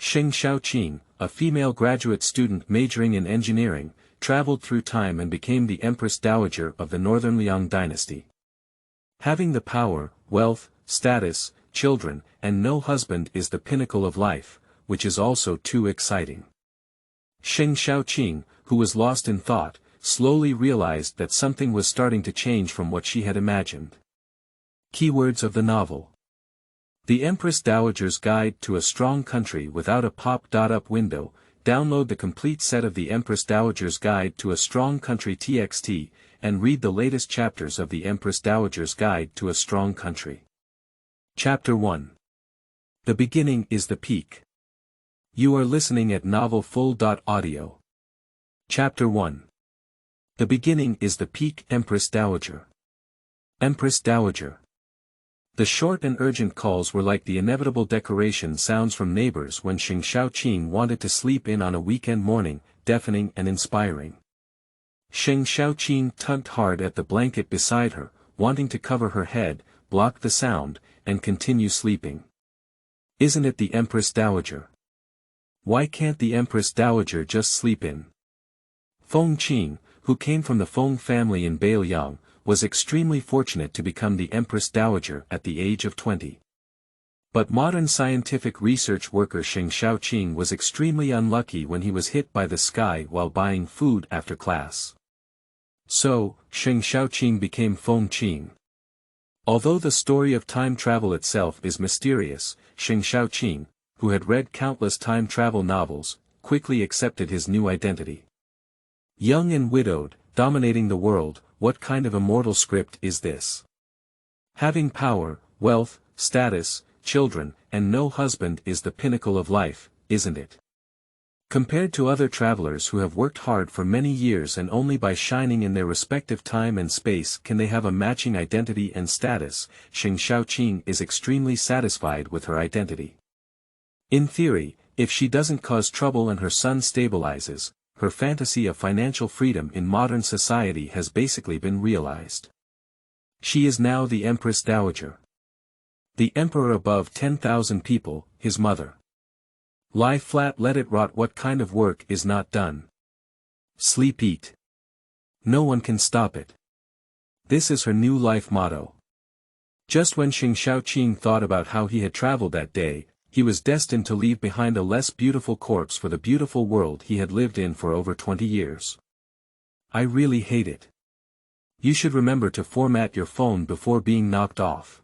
Sheng Shaoqing, a female graduate student majoring in engineering, traveled through time and became the Empress Dowager of the Northern Liang Dynasty. Having the power, wealth, status, children, and no husband is the pinnacle of life, which is also too exciting. Sheng Shaoqing, who was lost in thought, slowly realized that something was starting to change from what she had imagined. Keywords of the novel. The Empress Dowager's Guide to a Strong Country Without a Pop-Up Window. Download the complete set of the Empress Dowager's Guide to a Strong Country TXT, and read the latest chapters of the Empress Dowager's Guide to a Strong Country. Chapter 1. The beginning is the peak. You are listening at novelfull.audio. Chapter 1. The beginning is the peak. Empress Dowager. Empress Dowager. The short and urgent calls were like the inevitable decoration sounds from neighbors when Sheng Shaoqing wanted to sleep in on a weekend morning, deafening and inspiring. Sheng Shaoqing tugged hard at the blanket beside her, wanting to cover her head, block the sound, and continue sleeping. Isn't it the Empress Dowager? Why can't the Empress Dowager just sleep in? Feng Qing, who came from the Feng family in Beiliang, was extremely fortunate to become the Empress Dowager at the age of 20. But modern scientific research worker Sheng Shaoqing was extremely unlucky when he was hit by the sky while buying food after class. So, Sheng Shaoqing became Feng Qing. Although the story of time travel itself is mysterious, Sheng Shaoqing, who had read countless time travel novels, quickly accepted his new identity. Young and widowed, dominating the world, what kind of immortal script is this? Having power, wealth, status, children, and no husband is the pinnacle of life, isn't it? Compared to other travelers who have worked hard for many years and only by shining in their respective time and space can they have a matching identity and status, Sheng Shaoqing is extremely satisfied with her identity. In theory, if she doesn't cause trouble and her son stabilizes, her fantasy of financial freedom in modern society has basically been realized. She is now the Empress Dowager. The emperor above 10,000 people, his mother. Lie flat, let it rot. What kind of work is not done? Sleep, eat. No one can stop it. This is her new life motto. Just when Sheng Shaoqing thought about how he had traveled that day, he was destined to leave behind a less beautiful corpse for the beautiful world he had lived in for over 20 years. I really hate it. You should remember to format your phone before being knocked off.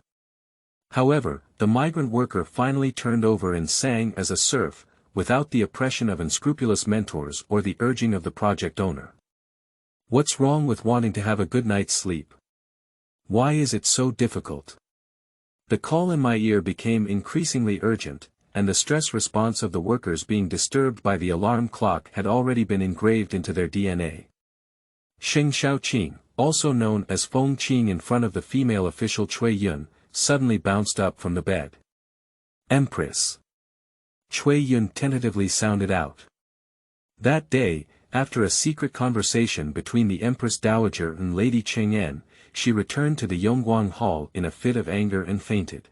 However, the migrant worker finally turned over and sang as a serf, without the oppression of unscrupulous mentors or the urging of the project owner. What's wrong with wanting to have a good night's sleep? Why is it so difficult? The call in my ear became increasingly urgent, and the stress response of the workers being disturbed by the alarm clock had already been engraved into their DNA. Sheng Shaoqing, also known as Feng Qing in front of the female official Cui Yun, suddenly bounced up from the bed. Empress. Cui Yun tentatively sounded out. That day, after a secret conversation between the Empress Dowager and Lady Cheng'en, she returned to the Yongguang Hall in a fit of anger and fainted.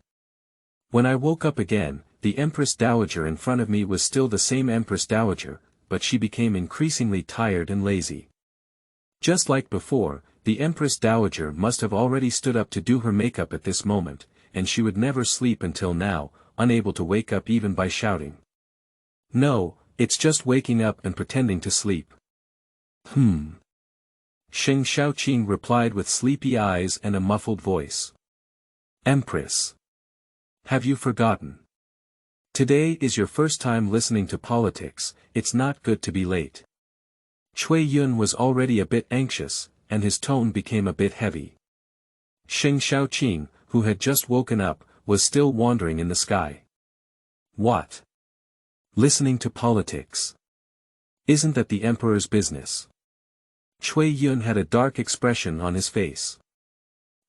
When I woke up again, the Empress Dowager in front of me was still the same Empress Dowager, but she became increasingly tired and lazy. Just like before, the Empress Dowager must have already stood up to do her makeup at this moment, and she would never sleep until now, unable to wake up even by shouting. No, it's just waking up and pretending to sleep. Sheng Shaoqing replied with sleepy eyes and a muffled voice. Empress. Have you forgotten? Today is your first time listening to politics, it's not good to be late. Cui Yun was already a bit anxious, and his tone became a bit heavy. Sheng Shaoqing, who had just woken up, was still wandering in the sky. What? Listening to politics? Isn't that the emperor's business? Cui Yun had a dark expression on his face.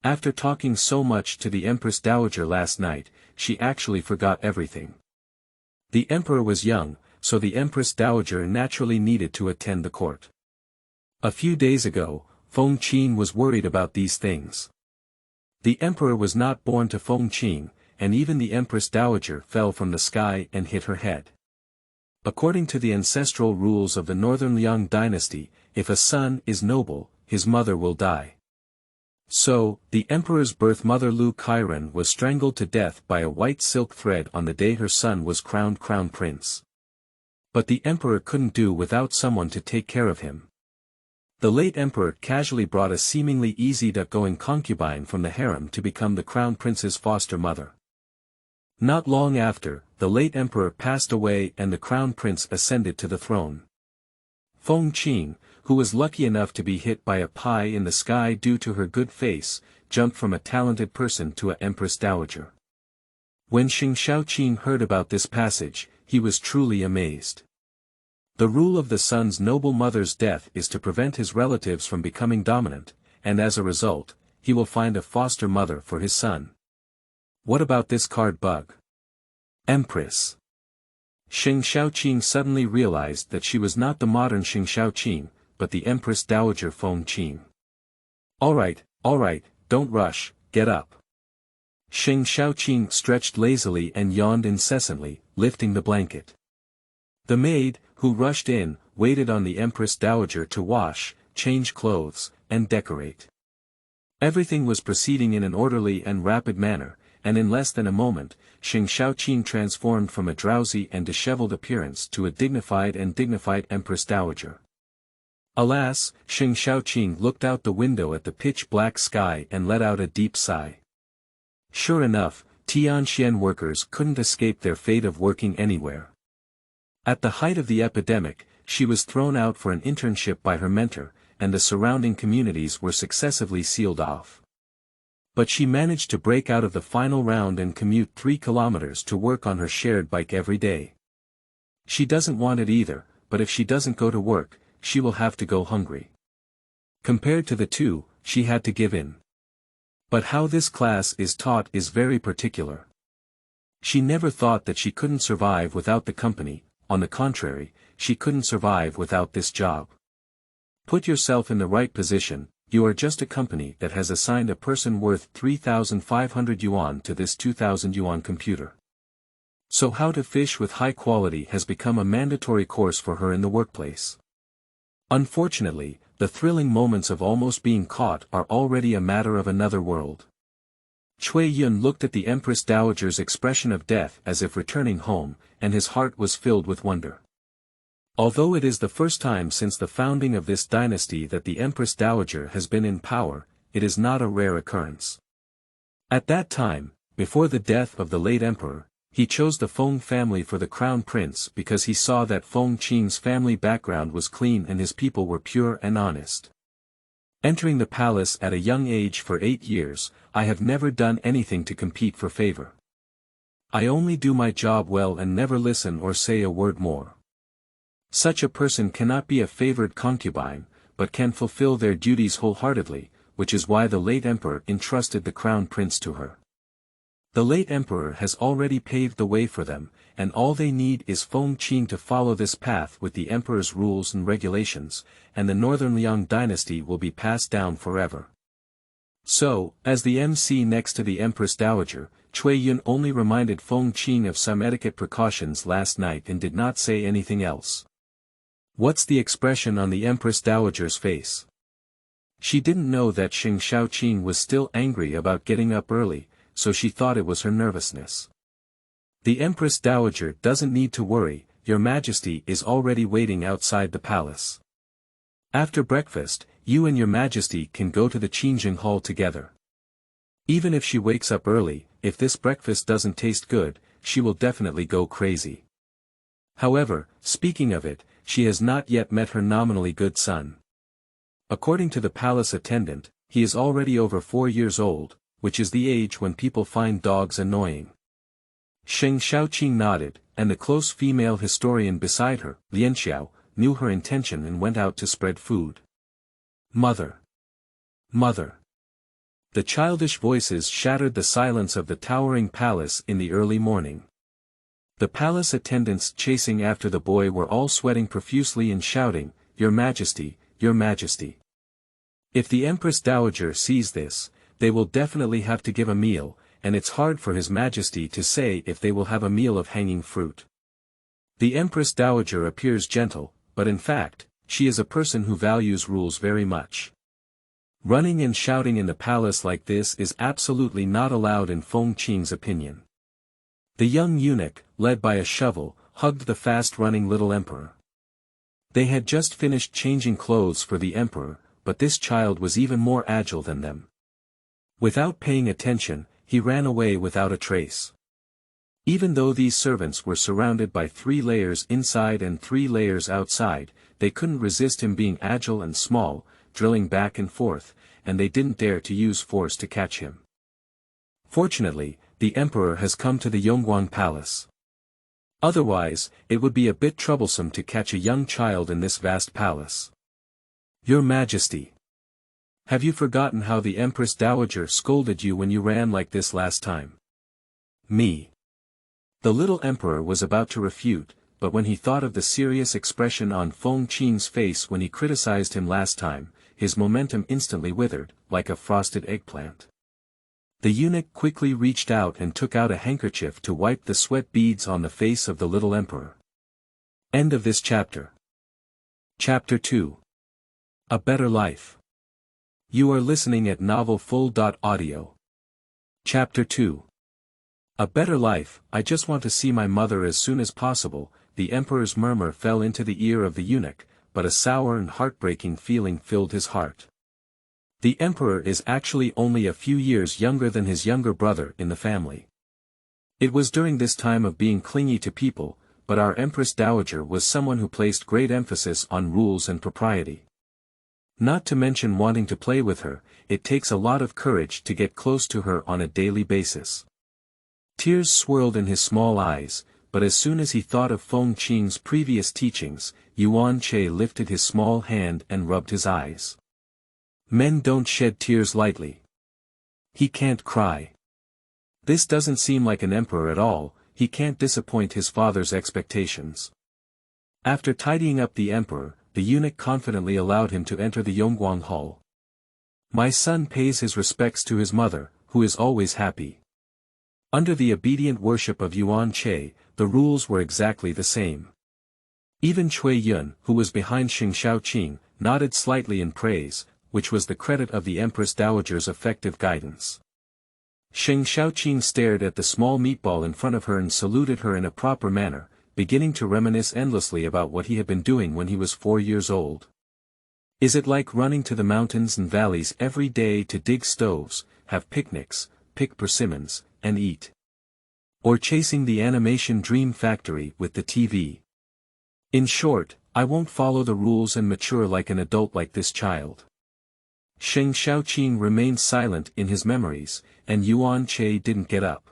After talking so much to the Empress Dowager last night, she actually forgot everything. The emperor was young, so the Empress Dowager naturally needed to attend the court. A few days ago, Feng Qing was worried about these things. The emperor was not born to Feng Qing, and even the Empress Dowager fell from the sky and hit her head. According to the ancestral rules of the Northern Liang Dynasty, if a son is noble, his mother will die. So, the emperor's birth mother Lu Kairan was strangled to death by a white silk thread on the day her son was crowned crown prince. But the emperor couldn't do without someone to take care of him. The late emperor casually brought a seemingly easy-going concubine from the harem to become the crown prince's foster mother. Not long after, the late emperor passed away and the crown prince ascended to the throne. Feng Qing, who was lucky enough to be hit by a pie in the sky due to her good face, jumped from a talented person to an Empress Dowager. When Sheng Shaoqing heard about this passage, he was truly amazed. The rule of the son's noble mother's death is to prevent his relatives from becoming dominant, and as a result, he will find a foster mother for his son. What about this card bug? Empress. Sheng Shaoqing suddenly realized that she was not the modern Sheng Shaoqing, but the Empress Dowager Feng Qing. Alright, don't rush, get up. Sheng Shaoqing stretched lazily and yawned incessantly, lifting the blanket. The maid, who rushed in, waited on the Empress Dowager to wash, change clothes, and decorate. Everything was proceeding in an orderly and rapid manner, and in less than a moment, Sheng Shaoqing transformed from a drowsy and disheveled appearance to a dignified Empress Dowager. Alas, Sheng Shaoqing looked out the window at the pitch-black sky and let out a deep sigh. Sure enough, Tianxian workers couldn't escape their fate of working anywhere. At the height of the epidemic, she was thrown out for an internship by her mentor, and the surrounding communities were successively sealed off. But she managed to break out of the final round and commute 3 kilometers to work on her shared bike every day. She doesn't want it either, but if she doesn't go to work, she will have to go hungry. Compared to the two, she had to give in. But how this class is taught is very particular. She never thought that she couldn't survive without the company, on the contrary, she couldn't survive without this job. Put yourself in the right position, you are just a company that has assigned a person worth 3,500 yuan to this 2,000 yuan computer. So how to fish with high quality has become a mandatory course for her in the workplace. Unfortunately, the thrilling moments of almost being caught are already a matter of another world. Cui Yun looked at the Empress Dowager's expression of death as if returning home, and his heart was filled with wonder. Although it is the first time since the founding of this dynasty that the Empress Dowager has been in power, it is not a rare occurrence. At that time, before the death of the late emperor, he chose the Feng family for the crown prince because he saw that Feng Qing's family background was clean and his people were pure and honest. Entering the palace at a young age for 8 years, I have never done anything to compete for favor. I only do my job well and never listen or say a word more. Such a person cannot be a favored concubine, but can fulfill their duties wholeheartedly, which is why the late emperor entrusted the crown prince to her. The late emperor has already paved the way for them, and all they need is Feng Qing to follow this path with the emperor's rules and regulations, and the Northern Liang Dynasty will be passed down forever. So, as the MC next to the Empress Dowager, Cui Yun only reminded Feng Qing of some etiquette precautions last night and did not say anything else. What's the expression on the Empress Dowager's face? She didn't know that Sheng Shaoqing was still angry about getting up early, so she thought it was her nervousness. The Empress Dowager doesn't need to worry, Your Majesty is already waiting outside the palace. After breakfast, you and Your Majesty can go to the Qingjing Hall together. Even if she wakes up early, if this breakfast doesn't taste good, she will definitely go crazy. However, speaking of it, she has not yet met her nominally good son. According to the palace attendant, he is already over 4 years old, which is the age when people find dogs annoying. Sheng Shaoqing nodded, and the close female historian beside her, Lian Xiao, knew her intention and went out to spread food. Mother! Mother! The childish voices shattered the silence of the towering palace in the early morning. The palace attendants chasing after the boy were all sweating profusely and shouting, Your Majesty, Your Majesty. If the Empress Dowager sees this, they will definitely have to give a meal, and it's hard for His Majesty to say if they will have a meal of hanging fruit. The Empress Dowager appears gentle, but in fact, she is a person who values rules very much. Running and shouting in the palace like this is absolutely not allowed in Feng Qing's opinion. The young eunuch, led by a shovel, hugged the fast-running little emperor. They had just finished changing clothes for the emperor, but this child was even more agile than them. Without paying attention, he ran away without a trace. Even though these servants were surrounded by 3 layers inside and 3 layers outside, they couldn't resist him being agile and small, drilling back and forth, and they didn't dare to use force to catch him. Fortunately, the emperor has come to the Yongguang Palace. Otherwise, it would be a bit troublesome to catch a young child in this vast palace. Your Majesty. Have you forgotten how the Empress Dowager scolded you when you ran like this last time? Me. The little emperor was about to refute, but when he thought of the serious expression on Feng Qing's face when he criticized him last time, his momentum instantly withered, like a frosted eggplant. The eunuch quickly reached out and took out a handkerchief to wipe the sweat beads on the face of the little emperor. End of this chapter. Chapter 2. A Better Life. You are listening at novelfull.audio. Chapter 2. A better life. I just want to see my mother as soon as possible. The emperor's murmur fell into the ear of the eunuch, but a sour and heartbreaking feeling filled his heart. The emperor is actually only a few years younger than his younger brother in the family. It was during this time of being clingy to people, but our Empress Dowager was someone who placed great emphasis on rules and propriety. Not to mention wanting to play with her, it takes a lot of courage to get close to her on a daily basis. Tears swirled in his small eyes, but as soon as he thought of Feng Qing's previous teachings, Yuan Che lifted his small hand and rubbed his eyes. Men don't shed tears lightly. He can't cry. This doesn't seem like an emperor at all. He can't disappoint his father's expectations. After tidying up the emperor, the eunuch confidently allowed him to enter the Yongguang Hall. My son pays his respects to his mother, who is always happy. Under the obedient worship of Yuan Che, the rules were exactly the same. Even Cui Yun, who was behind Sheng Shaoqing, nodded slightly in praise, which was the credit of the Empress Dowager's effective guidance. Sheng Shaoqing stared at the small meatball in front of her and saluted her in a proper manner, beginning to reminisce endlessly about what he had been doing when he was 4 years old. Is it like running to the mountains and valleys every day to dig stoves, have picnics, pick persimmons, and eat? Or chasing the animation dream factory with the TV? In short, I won't follow the rules and mature like an adult like this child. Sheng Shaoqing remained silent in his memories, and Yuan Che didn't get up.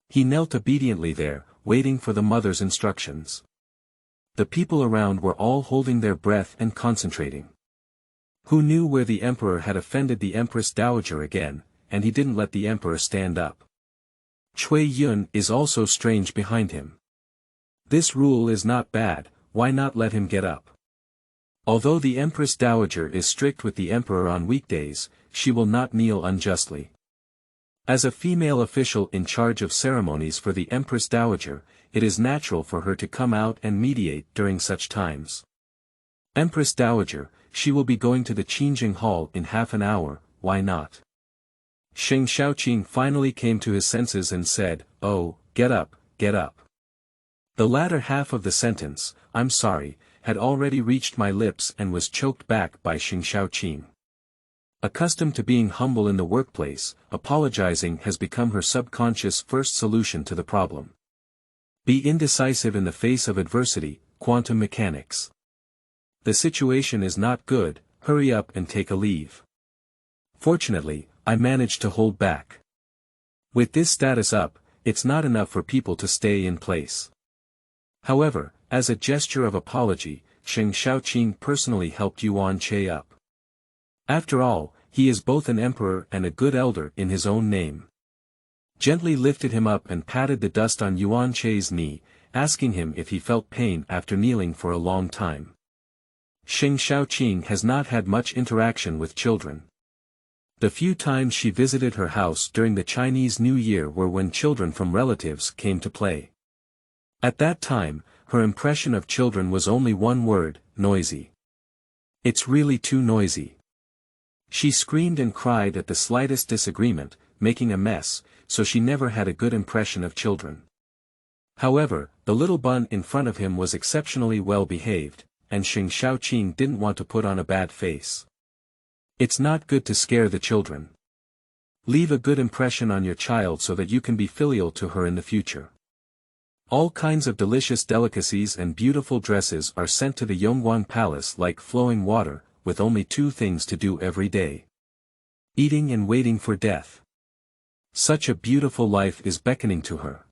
He knelt obediently there, waiting for the mother's instructions. The people around were all holding their breath and concentrating. Who knew where the emperor had offended the Empress Dowager again, and he didn't let the emperor stand up. Cui Yun is also strange behind him. This rule is not bad, why not let him get up? Although the Empress Dowager is strict with the emperor on weekdays, she will not kneel unjustly. As a female official in charge of ceremonies for the Empress Dowager, it is natural for her to come out and mediate during such times. Empress Dowager, she will be going to the Qingjing Hall in half an hour, why not? Sheng Shaoqing finally came to his senses and said, "Oh, get up, get up." The latter half of the sentence, "I'm sorry," had already reached my lips and was choked back by Sheng Shaoqing. Accustomed to being humble in the workplace, apologizing has become her subconscious first solution to the problem. Be indecisive in the face of adversity, quantum mechanics. The situation is not good, hurry up and take a leave. Fortunately, I managed to hold back. With this status up, it's not enough for people to stay in place. However, as a gesture of apology, Sheng Shaoqing personally helped Yuan Che up. After all, he is both an emperor and a good elder in his own name. Gently lifted him up and patted the dust on Yuan Che's knee, asking him if he felt pain after kneeling for a long time. Sheng Shaoqing has not had much interaction with children. The few times she visited her house during the Chinese New Year were when children from relatives came to play. At that time, her impression of children was only one word: noisy. It's really too noisy. She screamed and cried at the slightest disagreement, making a mess, so she never had a good impression of children. However, the little bun in front of him was exceptionally well behaved, and Sheng Shaoqing didn't want to put on a bad face. It's not good to scare the children. Leave a good impression on your child so that you can be filial to her in the future. All kinds of delicious delicacies and beautiful dresses are sent to the Yongguang Palace like flowing water, with only two things to do every day: eating and waiting for death. Such a beautiful life is beckoning to her.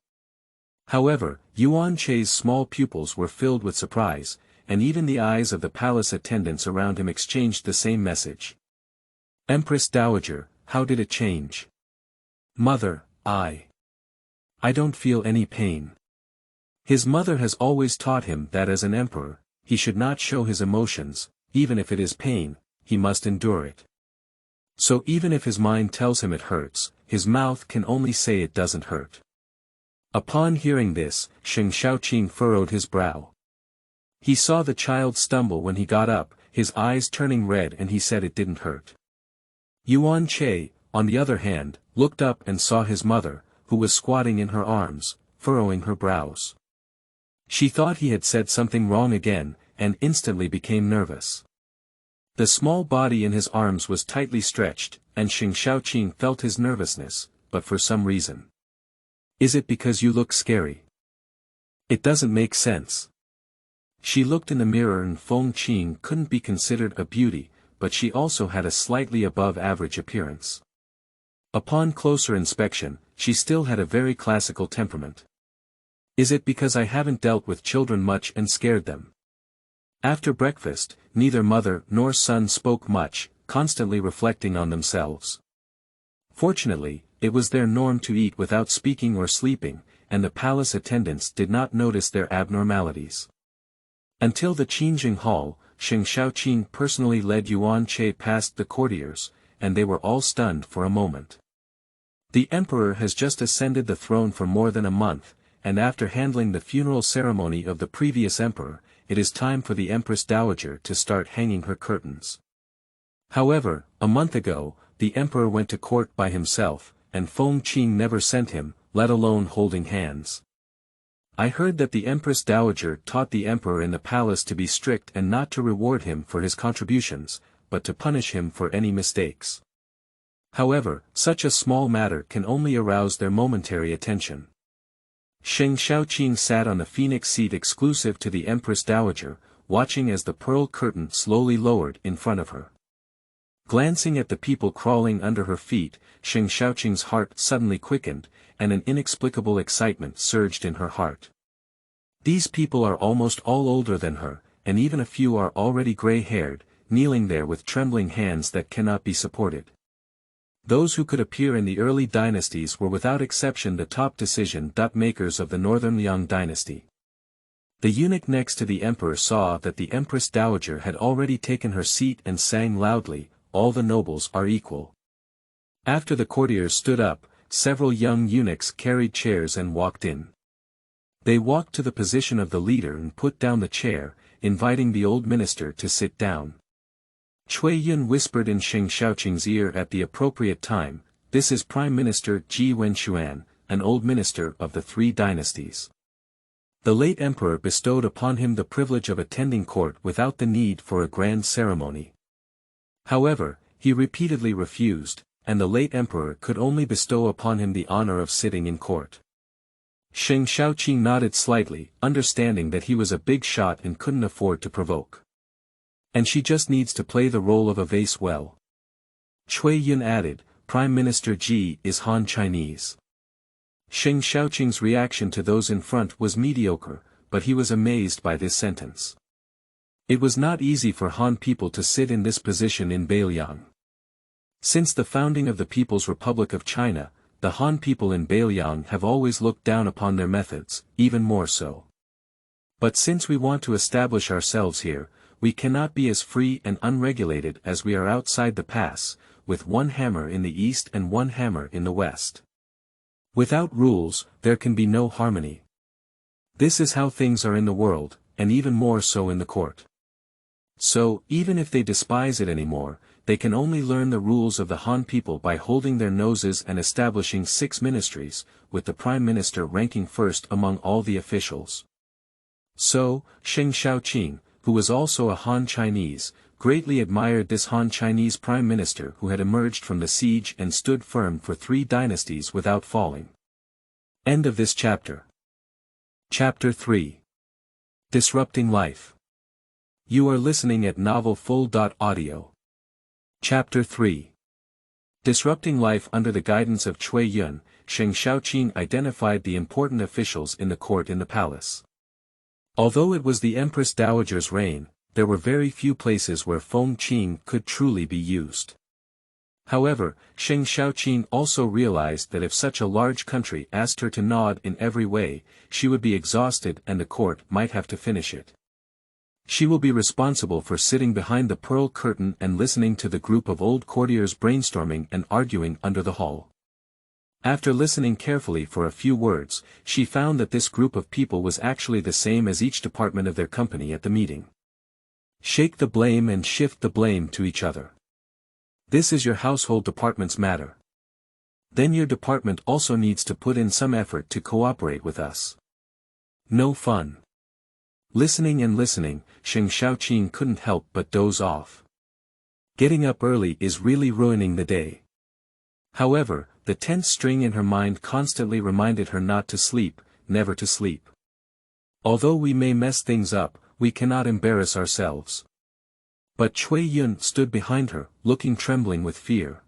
However, Yuan Che's small pupils were filled with surprise, and even the eyes of the palace attendants around him exchanged the same message. Empress Dowager, how did it change? Mother, I don't feel any pain. His mother has always taught him that as an emperor, he should not show his emotions. Even if it is pain, he must endure it. So even if his mind tells him it hurts, his mouth can only say it doesn't hurt. Upon hearing this, Sheng Shaoqing furrowed his brow. He saw the child stumble when he got up, his eyes turning red, and he said it didn't hurt. Yuan Che, on the other hand, looked up and saw his mother, who was squatting in her arms, furrowing her brows. She thought he had said something wrong again, and instantly became nervous. The small body in his arms was tightly stretched, and Sheng Shaoqing felt his nervousness, but for some reason. Is it because you look scary? It doesn't make sense. She looked in the mirror, and Feng Qing couldn't be considered a beauty, but she also had a slightly above-average appearance. Upon closer inspection, she still had a very classical temperament. Is it because I haven't dealt with children much and scared them? After breakfast, neither mother nor son spoke much, constantly reflecting on themselves. Fortunately, it was their norm to eat without speaking or sleeping, and the palace attendants did not notice their abnormalities. Until the Qingjing Hall, Sheng Shaoqing personally led Yuan Che past the courtiers, and they were all stunned for a moment. The emperor has just ascended the throne for more than a month, and after handling the funeral ceremony of the previous emperor, it is time for the Empress Dowager to start hanging her curtains. However, a month ago, the emperor went to court by himself, and Feng Qing never sent him, let alone holding hands. I heard that the Empress Dowager taught the emperor in the palace to be strict and not to reward him for his contributions, but to punish him for any mistakes. However, such a small matter can only arouse their momentary attention. Sheng Shaoqing sat on the phoenix seat exclusive to the Empress Dowager, watching as the pearl curtain slowly lowered in front of her. Glancing at the people crawling under her feet, Sheng Shaoqing's heart suddenly quickened, and an inexplicable excitement surged in her heart. These people are almost all older than her, and even a few are already gray-haired, kneeling there with trembling hands that cannot be supported. Those who could appear in the early dynasties were without exception the top decision-makers of the Northern Liang Dynasty. The eunuch next to the emperor saw that the Empress Dowager had already taken her seat and sang loudly, "All the nobles are equal." After the courtiers stood up, several young eunuchs carried chairs and walked in. They walked to the position of the leader and put down the chair, inviting the old minister to sit down. Cui Yun whispered in Sheng Shaoqing's ear at the appropriate time, "This is Prime Minister Ji Wenxuan, an old minister of the three dynasties." The late emperor bestowed upon him the privilege of attending court without the need for a grand ceremony. However, he repeatedly refused, and the late emperor could only bestow upon him the honor of sitting in court. Sheng Shaoqing nodded slightly, understanding that he was a big shot and couldn't afford to provoke. And she just needs to play the role of a vase well. Cui Yun added, "Prime Minister Ji is Han Chinese." Sheng Shaoqing's reaction to those in front was mediocre, but he was amazed by this sentence. It was not easy for Han people to sit in this position in Beiliang. Since the founding of the People's Republic of China, the Han people in Beiliang have always looked down upon their methods, even more so. But since we want to establish ourselves here, we cannot be as free and unregulated as we are outside the pass, with one hammer in the east and one hammer in the west. Without rules, there can be no harmony. This is how things are in the world, and even more so in the court. So, even if they despise it anymore, they can only learn the rules of the Han people by holding their noses and establishing 6 ministries, with the Prime Minister ranking first among all the officials. So, Sheng Shaoqing, who was also a Han Chinese, greatly admired this Han Chinese Prime Minister who had emerged from the siege and stood firm for 3 dynasties without falling. End of this chapter. Chapter 3. Disrupting Life. You are listening at novelfull.audio. Chapter 3. Disrupting Life. Under the guidance of Cui Yun, Sheng Shaoqing identified the important officials in the court in the palace. Although it was the Empress Dowager's reign, there were very few places where Feng Qing could truly be used. However, Sheng Shaoqing also realized that if such a large country asked her to nod in every way, she would be exhausted and the court might have to finish it. She will be responsible for sitting behind the pearl curtain and listening to the group of old courtiers brainstorming and arguing under the hall. After listening carefully for a few words, she found that this group of people was actually the same as each department of their company at the meeting. Shake the blame and shift the blame to each other. This is your household department's matter. Then your department also needs to put in some effort to cooperate with us. No fun. Listening and listening, Sheng Shaoqing couldn't help but doze off. Getting up early is really ruining the day. However, the tense string in her mind constantly reminded her not to sleep, never to sleep. Although we may mess things up, we cannot embarrass ourselves. But Cui Yun stood behind her, looking trembling with fear.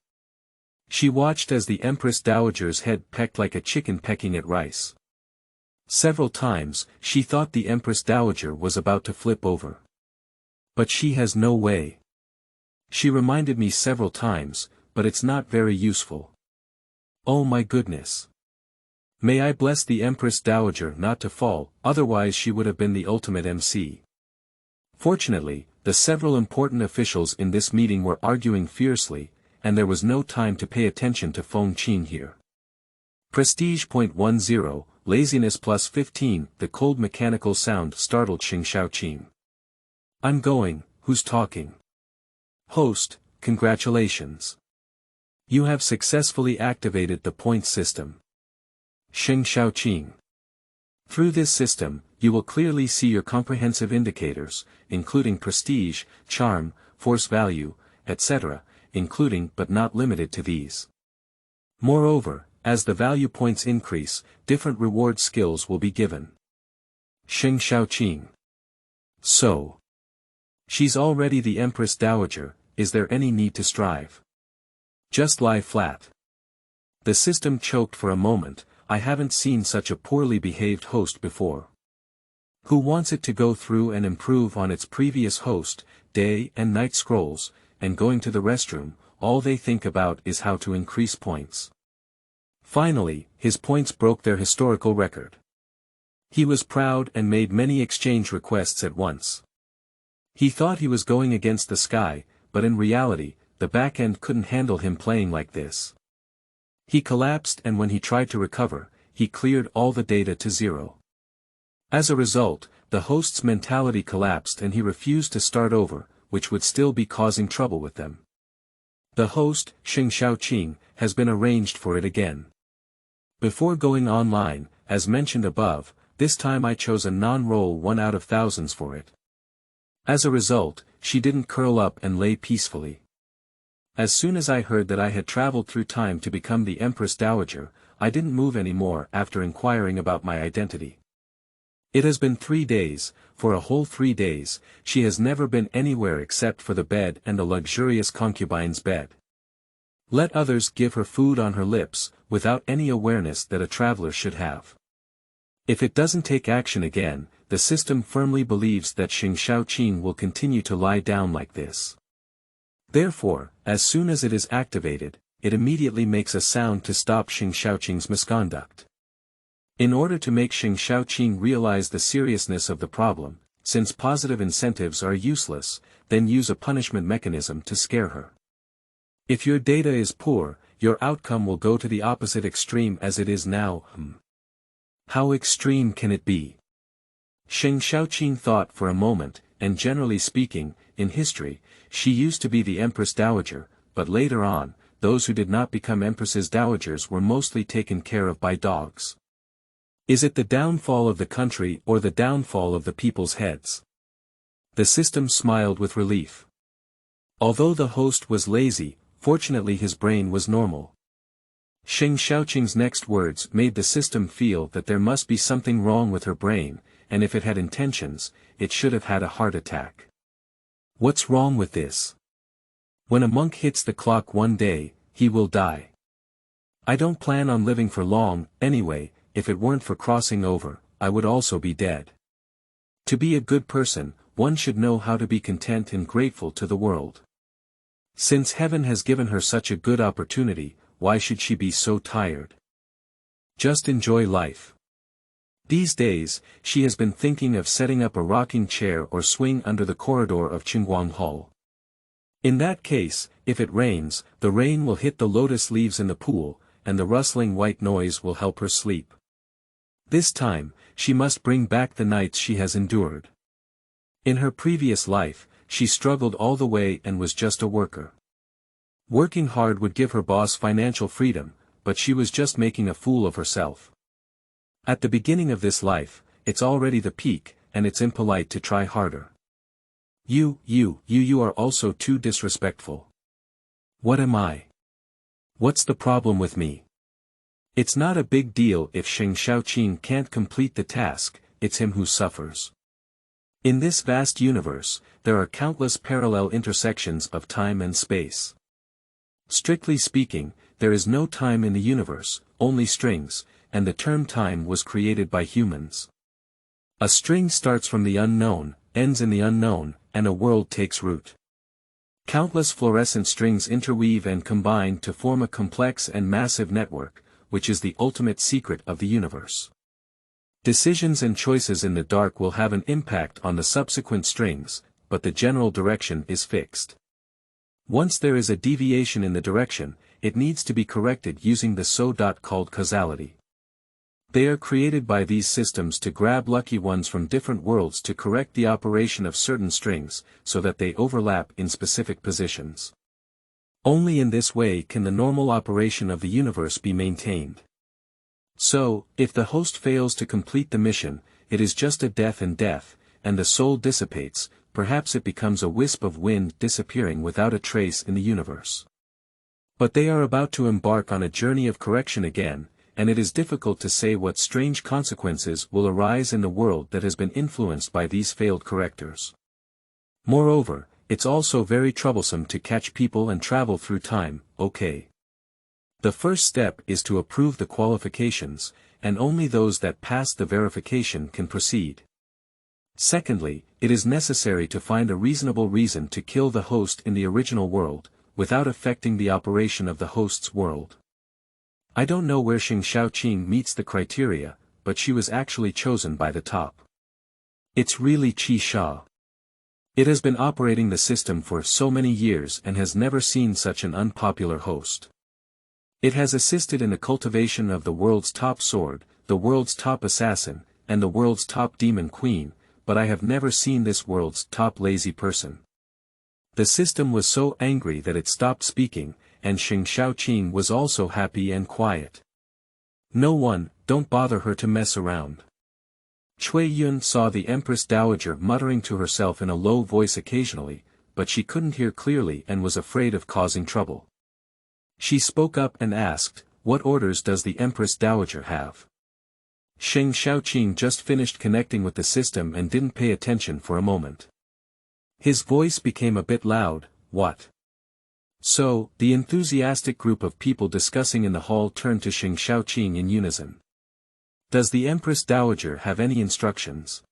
She watched as the Empress Dowager's head pecked like a chicken pecking at rice. Several times, she thought the Empress Dowager was about to flip over. But she has no way. She reminded me several times, but it's not very useful. Oh my goodness. May I bless the Empress Dowager not to fall, otherwise she would have been the ultimate MC. Fortunately, the several important officials in this meeting were arguing fiercely, and there was no time to pay attention to Feng Qing here. Prestige .10, laziness plus 15, the cold mechanical sound startled Sheng Shaoqing. I'm going, who's talking? Host, congratulations. You have successfully activated the point system. Sheng Shaoqing. Through this system, you will clearly see your comprehensive indicators, including prestige, charm, force value, etc., including but not limited to these. Moreover, as the value points increase, different reward skills will be given. Sheng Shaoqing. So. She's already the Empress Dowager, is there any need to strive? Just lie flat. The system choked for a moment. I haven't seen such a poorly behaved host before. Who wants it to go through and improve on its previous host, day and night scrolls, and going to the restroom, all they think about is how to increase points. Finally, his points broke their historical record. He was proud and made many exchange requests at once. He thought he was going against the sky, but in reality, the back end couldn't handle him playing like this. He collapsed, and when he tried to recover, he cleared all the data to 0. As a result, the host's mentality collapsed and he refused to start over, which would still be causing trouble with them. The host, Sheng Shaoqing, has been arranged for it again. Before going online, as mentioned above, this time I chose a non-roll 1 out of thousands for it. As a result, she didn't curl up and lay peacefully. As soon as I heard that I had traveled through time to become the Empress Dowager, I didn't move anymore after inquiring about my identity. It has been 3 days, for a whole 3 days, she has never been anywhere except for the bed and a luxurious concubine's bed. Let others give her food on her lips, without any awareness that a traveler should have. If it doesn't take action again, the system firmly believes that Sheng Shaoqing will continue to lie down like this. Therefore, as soon as it is activated, it immediately makes a sound to stop Sheng Shaoqing's misconduct. In order to make Sheng Shaoqing realize the seriousness of the problem, since positive incentives are useless, then use a punishment mechanism to scare her. If your data is poor, your outcome will go to the opposite extreme as it is now. How extreme can it be? Sheng Shaoqing thought for a moment, and generally speaking, in history, she used to be the Empress Dowager, but later on, those who did not become Empresses Dowagers were mostly taken care of by dogs. Is it the downfall of the country or the downfall of the people's heads? The system smiled with relief. Although the host was lazy, fortunately his brain was normal. Sheng Shaoqing's next words made the system feel that there must be something wrong with her brain, and if it had intentions, it should have had a heart attack. What's wrong with this? When a monk hits the clock one day, he will die. I don't plan on living for long, anyway. If it weren't for crossing over, I would also be dead. To be a good person, one should know how to be content and grateful to the world. Since heaven has given her such a good opportunity, why should she be so tired? Just enjoy life. These days, she has been thinking of setting up a rocking chair or swing under the corridor of Qingguang Hall. In that case, if it rains, the rain will hit the lotus leaves in the pool, and the rustling white noise will help her sleep. This time, she must bring back the nights she has endured. In her previous life, she struggled all the way and was just a worker. Working hard would give her boss financial freedom, but she was just making a fool of herself. At the beginning of this life, it's already the peak, and it's impolite to try harder. You are also too disrespectful. What am I? What's the problem with me? It's not a big deal if Sheng Shaoqing can't complete the task, it's him who suffers. In this vast universe, there are countless parallel intersections of time and space. Strictly speaking, there is no time in the universe, only strings, and the term time was created by humans. A string starts from the unknown, ends in the unknown, and a world takes root. Countless fluorescent strings interweave and combine to form a complex and massive network, which is the ultimate secret of the universe. Decisions and choices in the dark will have an impact on the subsequent strings, but the general direction is fixed. Once there is a deviation in the direction, it needs to be corrected using the so-called causality. They are created by these systems to grab lucky ones from different worlds to correct the operation of certain strings, so that they overlap in specific positions. Only in this way can the normal operation of the universe be maintained. So, if the host fails to complete the mission, it is just a death, and the soul dissipates, perhaps it becomes a wisp of wind disappearing without a trace in the universe. But they are about to embark on a journey of correction again, and it is difficult to say what strange consequences will arise in the world that has been influenced by these failed correctors. Moreover, it's also very troublesome to catch people and travel through time, okay. The first step is to approve the qualifications, and only those that pass the verification can proceed. Secondly, it is necessary to find a reasonable reason to kill the host in the original world, without affecting the operation of the host's world. I don't know where Sheng Shaoqing meets the criteria, but she was actually chosen by the top. It's really Qi Sha. It has been operating the system for so many years and has never seen such an unpopular host. It has assisted in the cultivation of the world's top sword, the world's top assassin, and the world's top demon queen, but I have never seen this world's top lazy person. The system was so angry that it stopped speaking, and Sheng Shaoqing was also happy and quiet. No one, don't bother her to mess around. Cui Yun saw the Empress Dowager muttering to herself in a low voice occasionally, but she couldn't hear clearly and was afraid of causing trouble. She spoke up and asked, "What orders does the Empress Dowager have?" Sheng Shaoqing just finished connecting with the system and didn't pay attention for a moment. His voice became a bit loud, "What?" So, the enthusiastic group of people discussing in the hall turned to Sheng Shaoqing in unison. "Does the Empress Dowager have any instructions?"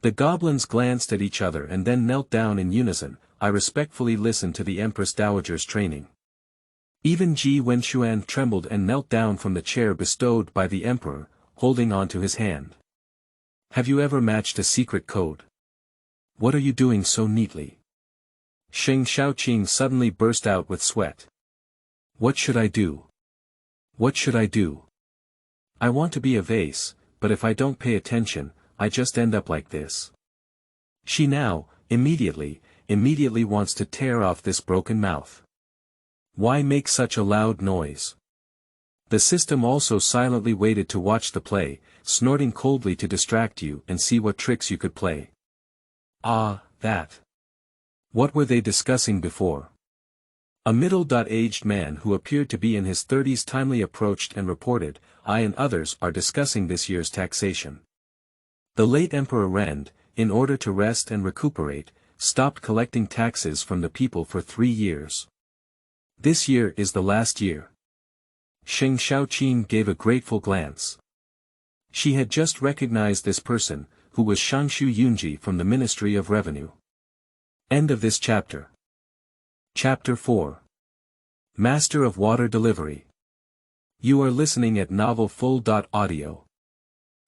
The goblins glanced at each other and then knelt down in unison. I respectfully listened to the Empress Dowager's training. Even Ji Wenxuan trembled and knelt down from the chair bestowed by the emperor, holding on to his hand. "Have you ever matched a secret code? What are you doing so neatly?" Sheng Shaoqing suddenly burst out with sweat. "What should I do? What should I do? I want to be a vase, but if I don't pay attention, I just end up like this. She now, immediately wants to tear off this broken mouth. Why make such a loud noise? The system also silently waited to watch the play, snorting coldly to distract you and see what tricks you could play. Ah, that. What were they discussing before? A middle-aged man who appeared to be in his 30s timely approached and reported, I and others are discussing this year's taxation. The late Emperor Rend, in order to rest and recuperate, stopped collecting taxes from the people for 3 years. This year is the last year. Sheng Shaoqing gave a grateful glance. She had just recognized this person, who was Shangshu Yunji from the Ministry of Revenue. End of this chapter. Chapter 4. Master of Water Delivery. You are listening at novelfull.audio.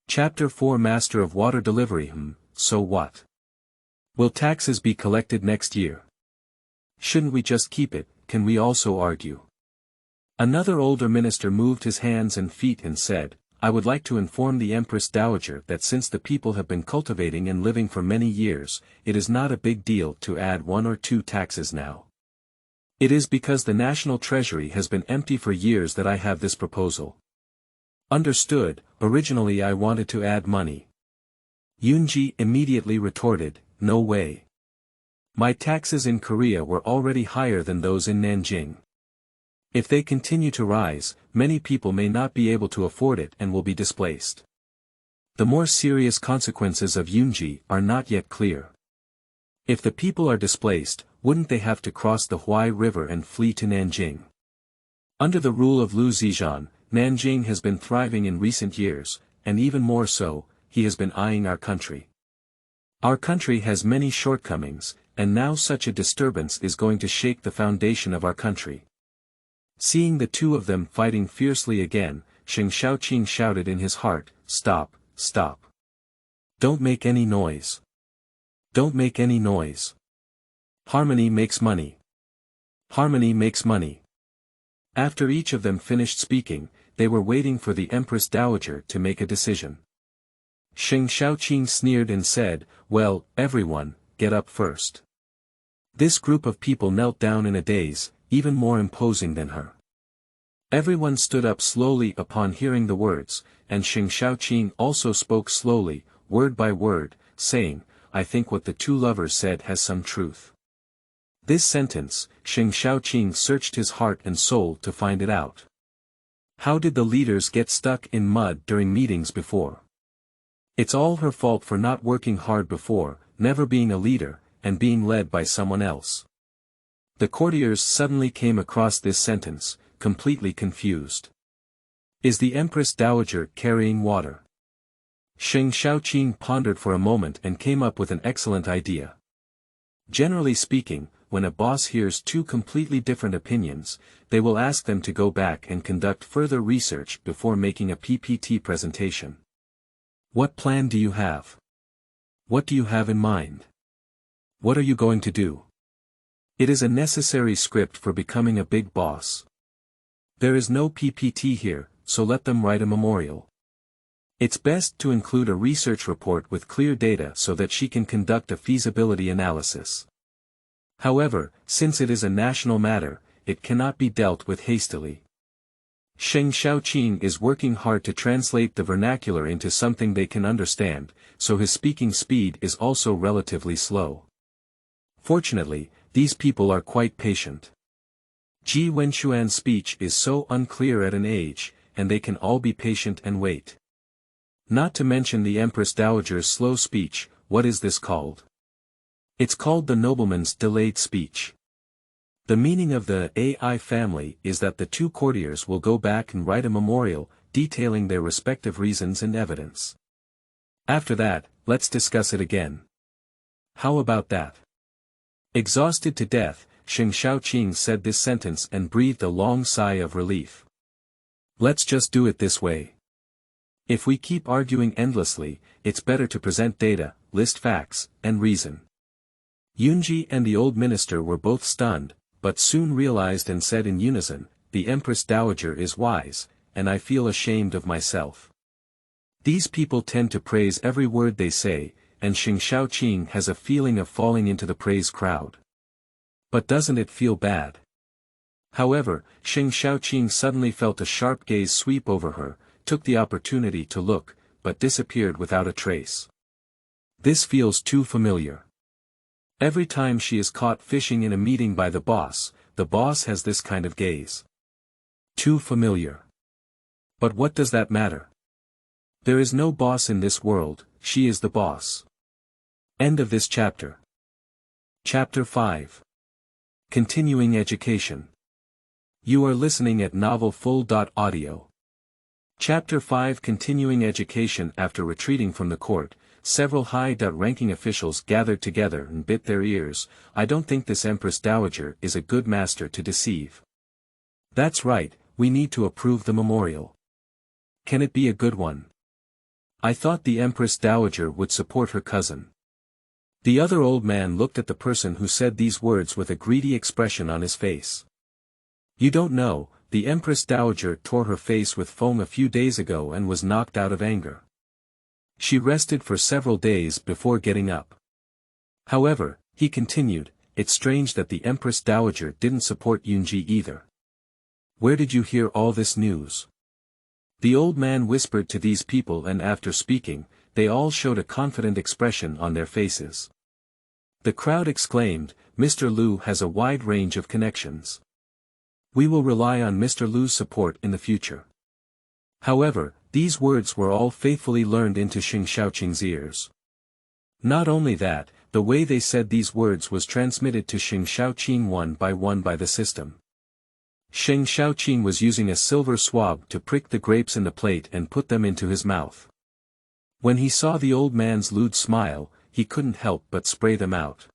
Chapter 4 Master of Water Delivery. So what? Will taxes be collected next year? Shouldn't we just keep it, can we also argue? Another older minister moved his hands and feet and said, I would like to inform the Empress Dowager that since the people have been cultivating and living for many years, it is not a big deal to add 1 or 2 taxes now. It is because the national treasury has been empty for years that I have this proposal. Understood, originally I wanted to add money. Yunji immediately retorted, no way. My taxes in Korea were already higher than those in Nanjing. If they continue to rise, many people may not be able to afford it and will be displaced. The more serious consequences of Yunji are not yet clear. If the people are displaced, wouldn't they have to cross the Huai River and flee to Nanjing? Under the rule of Liu Zizhan, Nanjing has been thriving in recent years, and even more so, he has been eyeing our country. Our country has many shortcomings, and now such a disturbance is going to shake the foundation of our country. Seeing the two of them fighting fiercely again, Sheng Shaoqing shouted in his heart, stop, stop. Don't make any noise. Don't make any noise. Harmony makes money. Harmony makes money. After each of them finished speaking, they were waiting for the Empress Dowager to make a decision. Sheng Shaoqing sneered and said, well, everyone, get up first. This group of people knelt down in a daze, even more imposing than her. Everyone stood up slowly upon hearing the words, and Sheng Shaoqing also spoke slowly, word by word, saying, I think what the two lovers said has some truth. This sentence, Sheng Shaoqing searched his heart and soul to find it out. How did the leaders get stuck in mud during meetings before? It's all her fault for not working hard before, never being a leader, and being led by someone else. The courtiers suddenly came across this sentence, completely confused. Is the Empress Dowager carrying water? Sheng Shaoqing pondered for a moment and came up with an excellent idea. Generally speaking, when a boss hears 2 completely different opinions, they will ask them to go back and conduct further research before making a PPT presentation. What plan do you have? What do you have in mind? What are you going to do? It is a necessary script for becoming a big boss. There is no PPT here, so let them write a memorial. It's best to include a research report with clear data so that she can conduct a feasibility analysis. However, since it is a national matter, it cannot be dealt with hastily. Sheng Shaoqing is working hard to translate the vernacular into something they can understand, so his speaking speed is also relatively slow. Fortunately, these people are quite patient. Ji Wenxuan's speech is so unclear at an age, and they can all be patient and wait. Not to mention the Empress Dowager's slow speech, what is this called? It's called the nobleman's delayed speech. The meaning of the AI family is that the 2 courtiers will go back and write a memorial, detailing their respective reasons and evidence. After that, let's discuss it again. How about that? Exhausted to death, Sheng Shaoqing said this sentence and breathed a long sigh of relief. Let's just do it this way. If we keep arguing endlessly, it's better to present data, list facts, and reason. Yunji and the old minister were both stunned, but soon realized and said in unison, the Empress Dowager is wise, and I feel ashamed of myself. These people tend to praise every word they say, and Sheng Shaoqing has a feeling of falling into the praise crowd. But doesn't it feel bad? However, Sheng Shaoqing suddenly felt a sharp gaze sweep over her, took the opportunity to look, but disappeared without a trace. This feels too familiar. Every time she is caught fishing in a meeting by the boss has this kind of gaze. Too familiar. But what does that matter? There is no boss in this world, she is the boss. End of this chapter. Chapter 5. Continuing Education. You are listening at novelfull.audio. Chapter 5 Continuing Education. After retreating from the court, several high-ranking officials gathered together and bit their ears. I don't think this Empress Dowager is a good master to deceive. That's right, we need to approve the memorial. Can it be a good one? I thought the Empress Dowager would support her cousin. The other old man looked at the person who said these words with a greedy expression on his face. You don't know, the Empress Dowager tore her face with foam a few days ago and was knocked out of anger. She rested for several days before getting up. However, he continued, it's strange that the Empress Dowager didn't support Yunji either. Where did you hear all this news? The old man whispered to these people, and after speaking, they all showed a confident expression on their faces. The crowd exclaimed, Mr. Liu has a wide range of connections. We will rely on Mr. Liu's support in the future. However, these words were all faithfully learned into Sheng Shaoqing's ears. Not only that, the way they said these words was transmitted to Sheng Shaoqing one by the system. Sheng Shaoqing was using a silver swab to prick the grapes in the plate and put them into his mouth. When he saw the old man's lewd smile, he couldn't help but spray them out.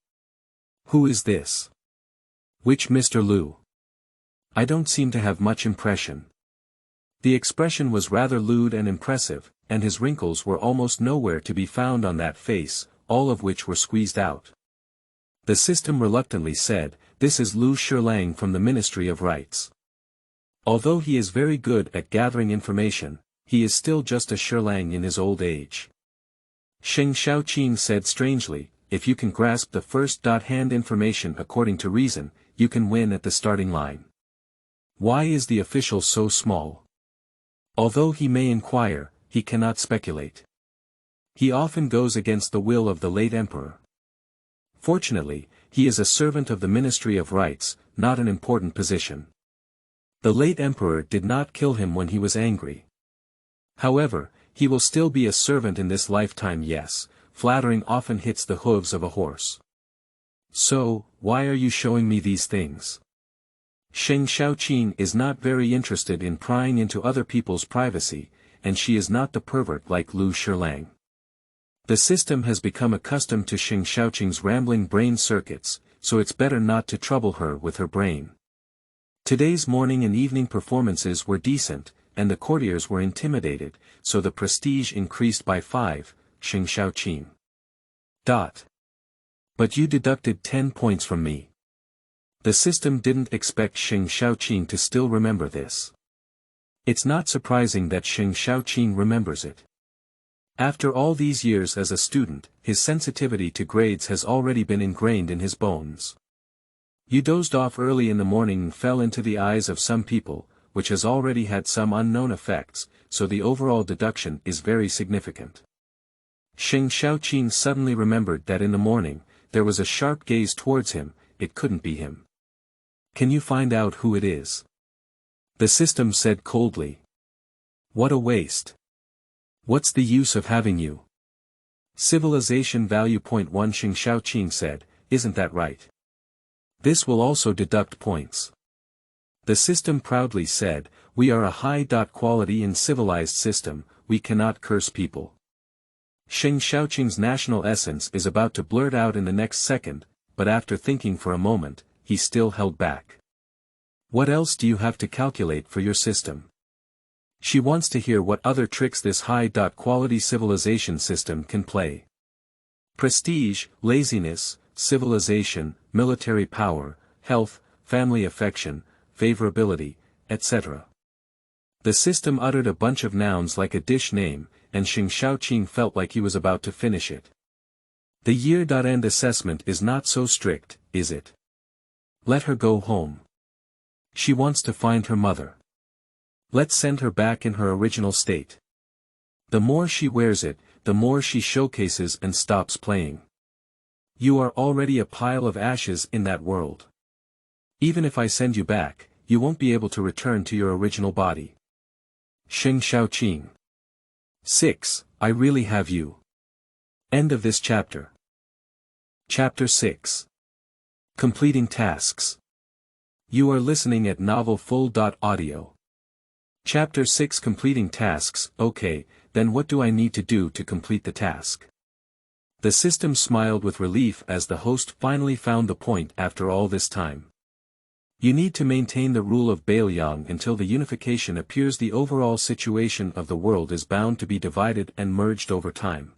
Who is this? Which Mr. Liu? I don't seem to have much impression. The expression was rather lewd and impressive, and his wrinkles were almost nowhere to be found on that face, all of which were squeezed out. The system reluctantly said, this is Liu Shilang from the Ministry of Rights. Although he is very good at gathering information, he is still just a Shilang in his old age. Sheng Shaoqing said strangely, if you can grasp the first-hand information according to reason, you can win at the starting line. Why is the official so small? Although he may inquire, he cannot speculate. He often goes against the will of the late emperor. Fortunately, he is a servant of the Ministry of Rights, not an important position. The late emperor did not kill him when he was angry. However, he will still be a servant in this lifetime. Yes, flattering often hits the hooves of a horse. So, why are you showing me these things? Sheng Shaoqing is not very interested in prying into other people's privacy, and she is not the pervert like Liu Shilang. The system has become accustomed to Sheng Shaoqing's rambling brain circuits, so it's better not to trouble her with her brain. Today's morning and evening performances were decent, and the courtiers were intimidated, so the prestige increased by 5, Sheng Shaoqing. But you deducted 10 points from me. The system didn't expect Sheng Shaoqing to still remember this. It's not surprising that Sheng Shaoqing remembers it. After all these years as a student, his sensitivity to grades has already been ingrained in his bones. You dozed off early in the morning and fell into the eyes of some people, which has already had some unknown effects, so the overall deduction is very significant. Sheng Shaoqing suddenly remembered that in the morning, there was a sharp gaze towards him. It couldn't be him. Can you find out who it is? The system said coldly. What a waste. What's the use of having you? Civilization value .1 Sheng Shaoqing said, isn't that right? This will also deduct points. The system proudly said, we are a high-quality and civilized system, we cannot curse people. Sheng Shaoqing's national essence is about to blurt out in the next second, but after thinking for a moment, he still held back. What else do you have to calculate for your system? She wants to hear what other tricks this high-quality civilization system can play. Prestige, laziness, civilization, military power, health, family affection, favorability, etc. The system uttered a bunch of nouns like a dish name, and Sheng Shaoqing felt like he was about to finish it. The year-end assessment is not so strict, is it? Let her go home. She wants to find her mother. Let's send her back in her original state. The more she wears it, the more she showcases and stops playing. You are already a pile of ashes in that world. Even if I send you back, you won't be able to return to your original body. Sheng Shaoqing. 6. I really have you. End of this chapter. Chapter 6. Completing tasks. You are listening at novelfull.audio. Chapter 6 Completing tasks. Okay, then what do I need to do to complete the task? The system smiled with relief as the host finally found the point after all this time. You need to maintain the rule of Bailiang until the unification appears. The overall situation of the world is bound to be divided and merged over time.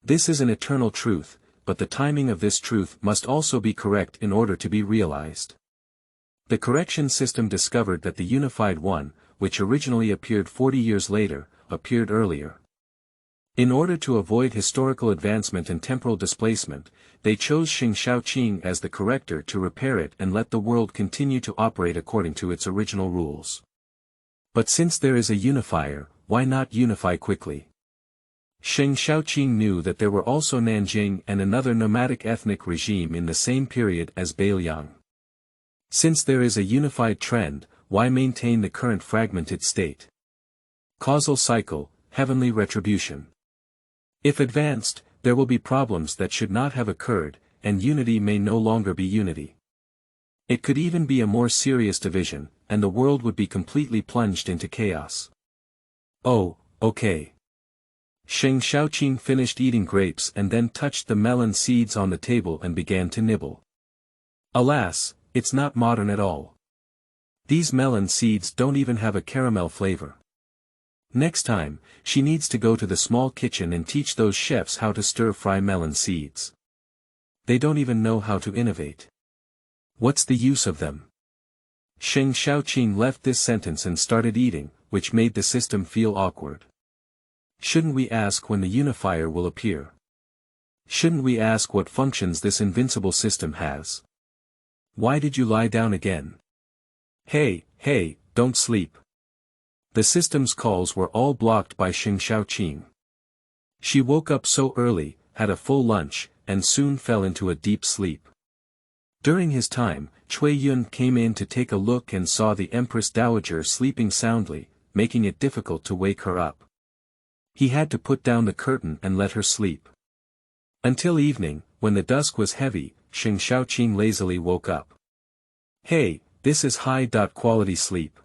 This is an eternal truth, but the timing of this truth must also be correct in order to be realized. The correction system discovered that the unified one, which originally appeared 40 years later, appeared earlier. In order to avoid historical advancement and temporal displacement, they chose Sheng Shaoqing as the corrector to repair it and let the world continue to operate according to its original rules. But since there is a unifier, why not unify quickly? Sheng Shaoqing knew that there were also Nanjing and another nomadic ethnic regime in the same period as Bailiang. Since there is a unified trend, why maintain the current fragmented state? Causal cycle, heavenly retribution. If advanced, there will be problems that should not have occurred, and unity may no longer be unity. It could even be a more serious division, and the world would be completely plunged into chaos. Oh, okay. Sheng Shaoqing finished eating grapes and then touched the melon seeds on the table and began to nibble. Alas, it's not modern at all. These melon seeds don't even have a caramel flavor. Next time, she needs to go to the small kitchen and teach those chefs how to stir-fry melon seeds. They don't even know how to innovate. What's the use of them? Sheng Shaoqing left this sentence and started eating, which made the system feel awkward. Shouldn't we ask when the unifier will appear? Shouldn't we ask what functions this invincible system has? Why did you lie down again? Hey, don't sleep. The system's calls were all blocked by Sheng Shaoqing. She woke up so early, had a full lunch, and soon fell into a deep sleep. During his time, Cui Yun came in to take a look and saw the Empress Dowager sleeping soundly, making it difficult to wake her up. He had to put down the curtain and let her sleep. Until evening, when the dusk was heavy, Sheng Shaoqing lazily woke up. Hey, this is high-quality sleep.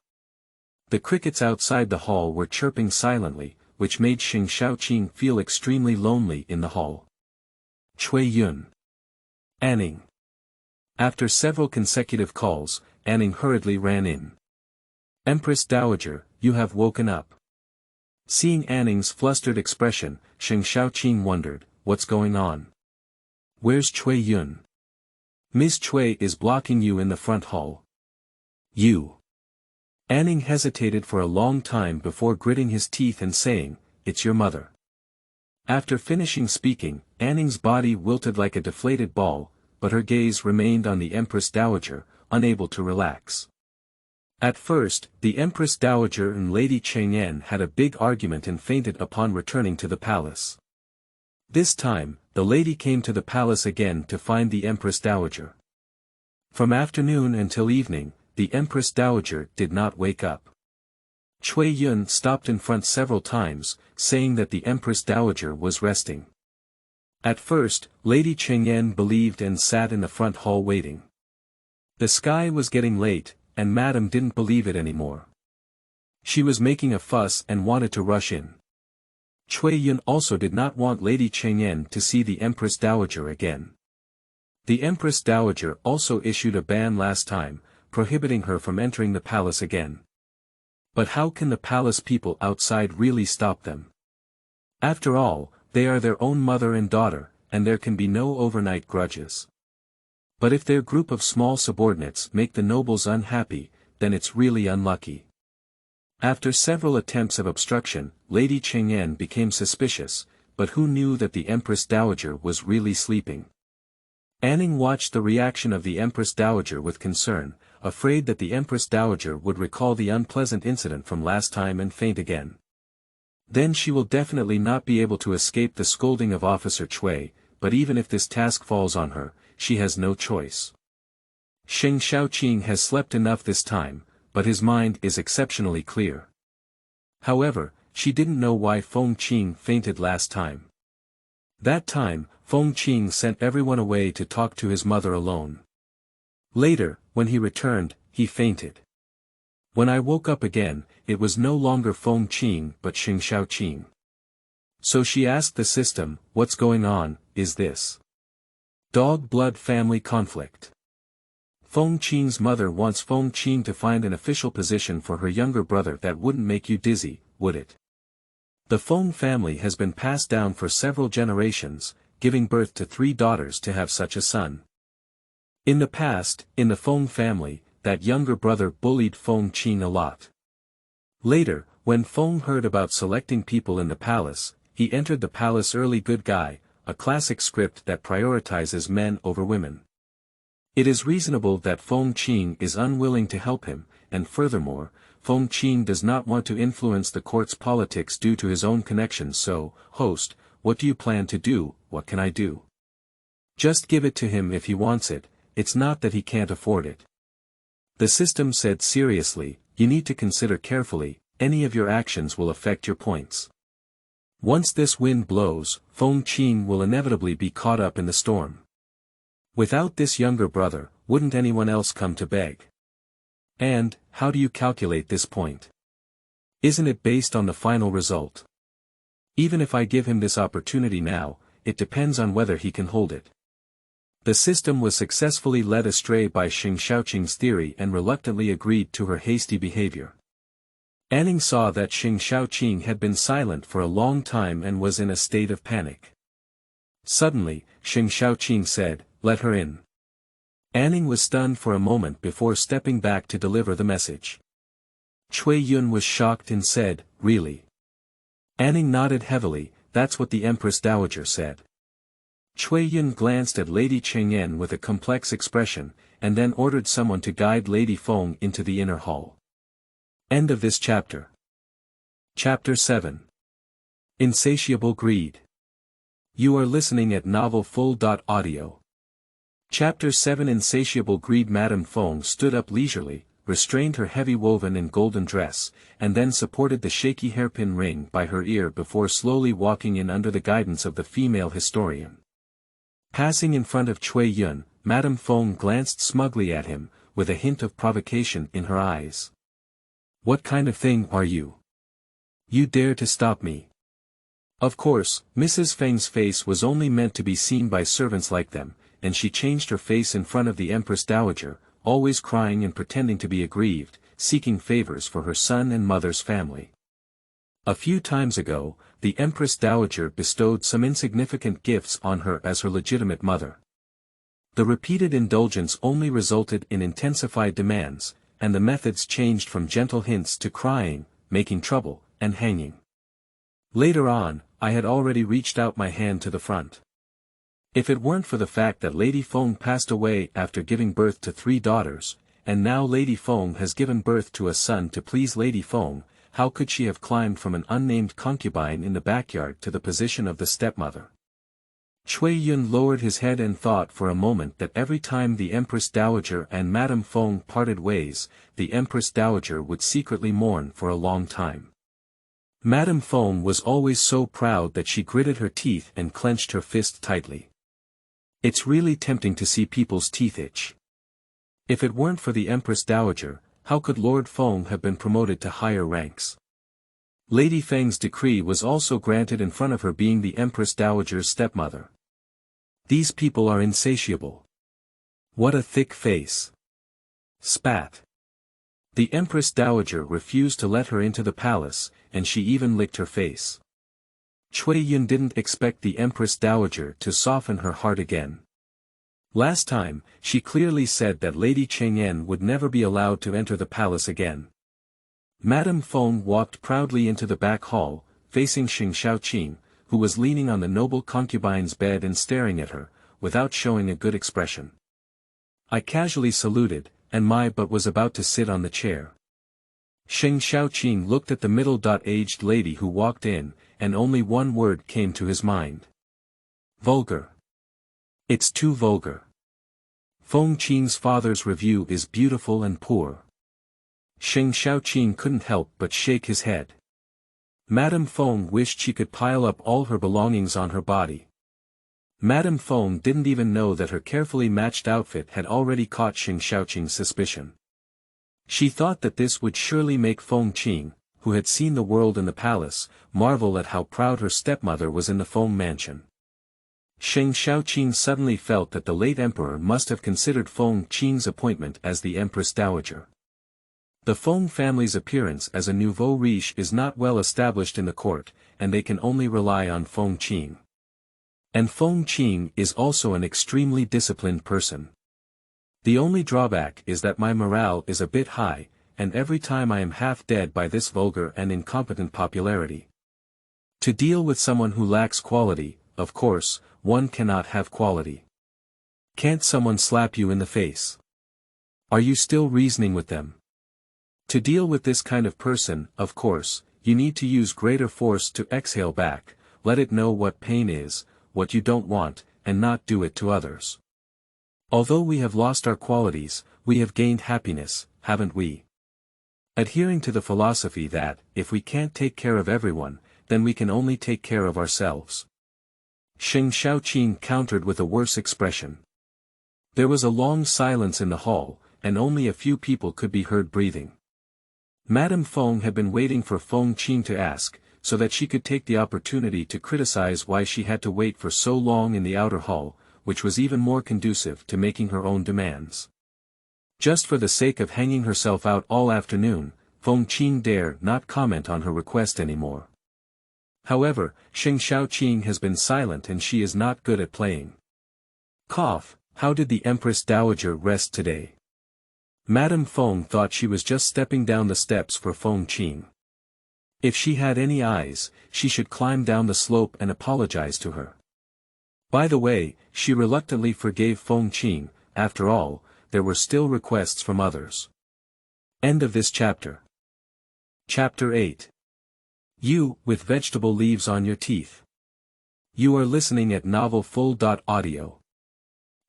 The crickets outside the hall were chirping silently, which made Sheng Shaoqing feel extremely lonely in the hall. Cui Yun. Anning. After several consecutive calls, Anning hurriedly ran in. Empress Dowager, you have woken up. Seeing Anning's flustered expression, Sheng Shaoqing wondered, what's going on? Where's Cui Yun? Miss Cui is blocking you in the front hall. You. Anning hesitated for a long time before gritting his teeth and saying, it's your mother. After finishing speaking, Anning's body wilted like a deflated ball, but her gaze remained on the Empress Dowager, unable to relax. At first, the Empress Dowager and Lady Chengyan had a big argument and fainted upon returning to the palace. This time, the lady came to the palace again to find the Empress Dowager. From afternoon until evening, the Empress Dowager did not wake up. Cui Yun stopped in front several times, saying that the Empress Dowager was resting. At first, Lady Chengyan believed and sat in the front hall waiting. The sky was getting late, and Madame didn't believe it anymore. She was making a fuss and wanted to rush in. Cui Yun also did not want Lady Chengyan to see the Empress Dowager again. The Empress Dowager also issued a ban last time, prohibiting her from entering the palace again. But how can the palace people outside really stop them? After all, they are their own mother and daughter, and there can be no overnight grudges. But if their group of small subordinates make the nobles unhappy, then it's really unlucky. After several attempts of obstruction, Lady Chengyan became suspicious, but who knew that the Empress Dowager was really sleeping? Anning watched the reaction of the Empress Dowager with concern, afraid that the Empress Dowager would recall the unpleasant incident from last time and faint again. Then she will definitely not be able to escape the scolding of Officer Cui, but even if this task falls on her, she has no choice. Sheng Shaoqing has slept enough this time, but his mind is exceptionally clear. However, she didn't know why Feng Qing fainted last time. That time, Feng Qing sent everyone away to talk to his mother alone. Later, when he returned, he fainted. When I woke up again, it was no longer Feng Qing but Sheng Shaoqing. So she asked the system, "What's going on, is this dog blood family conflict?" Feng Qing's mother wants Feng Qing to find an official position for her younger brother that wouldn't make you dizzy, would it? The Feng family has been passed down for several generations, giving birth to 3 daughters to have such a son. In the past, in the Feng family, that younger brother bullied Feng Qing a lot. Later, when Feng heard about selecting people in the palace, he entered the palace early good guy, a classic script that prioritizes men over women. It is reasonable that Feng Qing is unwilling to help him, and furthermore, Feng Qing does not want to influence the court's politics due to his own connections, so, "Host, what do you plan to do? What can I do?" Just give it to him if he wants it, it's not that he can't afford it. The system said seriously, "You need to consider carefully, any of your actions will affect your points. Once this wind blows, Feng Qing will inevitably be caught up in the storm. Without this younger brother, wouldn't anyone else come to beg? And, how do you calculate this point? Isn't it based on the final result? Even if I give him this opportunity now, it depends on whether he can hold it." The system was successfully led astray by Sheng Shaoqing's theory and reluctantly agreed to her hasty behavior. Anning saw that Sheng Shaoqing had been silent for a long time and was in a state of panic. Suddenly, Sheng Shaoqing said, "Let her in." Anning was stunned for a moment before stepping back to deliver the message. Cui Yun was shocked and said, "Really?" Anning nodded heavily, "That's what the Empress Dowager said." Cui Yun glanced at Lady Chengyan with a complex expression, and then ordered someone to guide Lady Feng into the inner hall. End of this chapter. Chapter 7. Insatiable Greed. You are listening at novelfull.audio. Chapter 7. Insatiable Greed. Madame Feng stood up leisurely, restrained her heavy woven and golden dress, and then supported the shaky hairpin ring by her ear before slowly walking in under the guidance of the female historian. Passing in front of Cui Yun, Madame Feng glanced smugly at him, with a hint of provocation in her eyes. "What kind of thing are you? You dare to stop me?" Of course, Mrs. Feng's face was only meant to be seen by servants like them, and she changed her face in front of the Empress Dowager, always crying and pretending to be aggrieved, seeking favors for her son and mother's family. A few times ago, the Empress Dowager bestowed some insignificant gifts on her as her legitimate mother. The repeated indulgence only resulted in intensified demands, and the methods changed from gentle hints to crying, making trouble, and hanging. Later on, I had already reached out my hand to the front. If it weren't for the fact that Lady Feng passed away after giving birth to 3 daughters, and now Lady Feng has given birth to a son to please Lady Feng, how could she have climbed from an unnamed concubine in the backyard to the position of the stepmother? Cui Yun lowered his head and thought for a moment that every time the Empress Dowager and Madame Feng parted ways, the Empress Dowager would secretly mourn for a long time. Madame Feng was always so proud that she gritted her teeth and clenched her fist tightly. It's really tempting to see people's teeth itch. If it weren't for the Empress Dowager, how could Lord Feng have been promoted to higher ranks? Lady Feng's decree was also granted in front of her being the Empress Dowager's stepmother. These people are insatiable. What a thick face. Spat. The Empress Dowager refused to let her into the palace, and she even licked her face. Cui Yun didn't expect the Empress Dowager to soften her heart again. Last time, she clearly said that Lady Chengyan would never be allowed to enter the palace again. Madame Feng walked proudly into the back hall, facing Sheng Shaoqing, who was leaning on the noble concubine's bed and staring at her, without showing a good expression. I casually saluted, and was about to sit on the chair. Sheng Shaoqing looked at the middle-aged lady who walked in, and only one word came to his mind. Vulgar. It's too vulgar. Feng Qing's father's review is beautiful and poor. Sheng Shaoqing couldn't help but shake his head. Madame Feng wished she could pile up all her belongings on her body. Madame Feng didn't even know that her carefully matched outfit had already caught Sheng Shaoqing's suspicion. She thought that this would surely make Feng Qing, who had seen the world in the palace, marvel at how proud her stepmother was in the Feng mansion. Sheng Shaoqing suddenly felt that the late emperor must have considered Feng Qing's appointment as the Empress Dowager. The Feng family's appearance as a nouveau riche is not well established in the court, and they can only rely on Feng Qing. And Feng Qing is also an extremely disciplined person. The only drawback is that my morale is a bit high, and every time I am half dead by this vulgar and incompetent popularity. To deal with someone who lacks quality, of course, one cannot have quality. Can't someone slap you in the face? Are you still reasoning with them? To deal with this kind of person, of course, you need to use greater force to exhale back, let it know what pain is, what you don't want, and not do it to others. Although we have lost our qualities, we have gained happiness, haven't we? Adhering to the philosophy that, if we can't take care of everyone, then we can only take care of ourselves. Sheng Shaoqing countered with a worse expression. There was a long silence in the hall, and only a few people could be heard breathing. Madame Feng had been waiting for Feng Qing to ask, so that she could take the opportunity to criticize why she had to wait for so long in the outer hall, which was even more conducive to making her own demands. Just for the sake of hanging herself out all afternoon, Feng Qing dare not comment on her request anymore. However, Sheng Shaoqing has been silent and she is not good at playing. Cough, how did the Empress Dowager rest today? Madame Feng thought she was just stepping down the steps for Feng Qing. If she had any eyes, she should climb down the slope and apologize to her. By the way, she reluctantly forgave Feng Qing. After all, there were still requests from others. End of this chapter. Chapter 8. You, with vegetable leaves on your teeth. You are listening at novelfull.audio.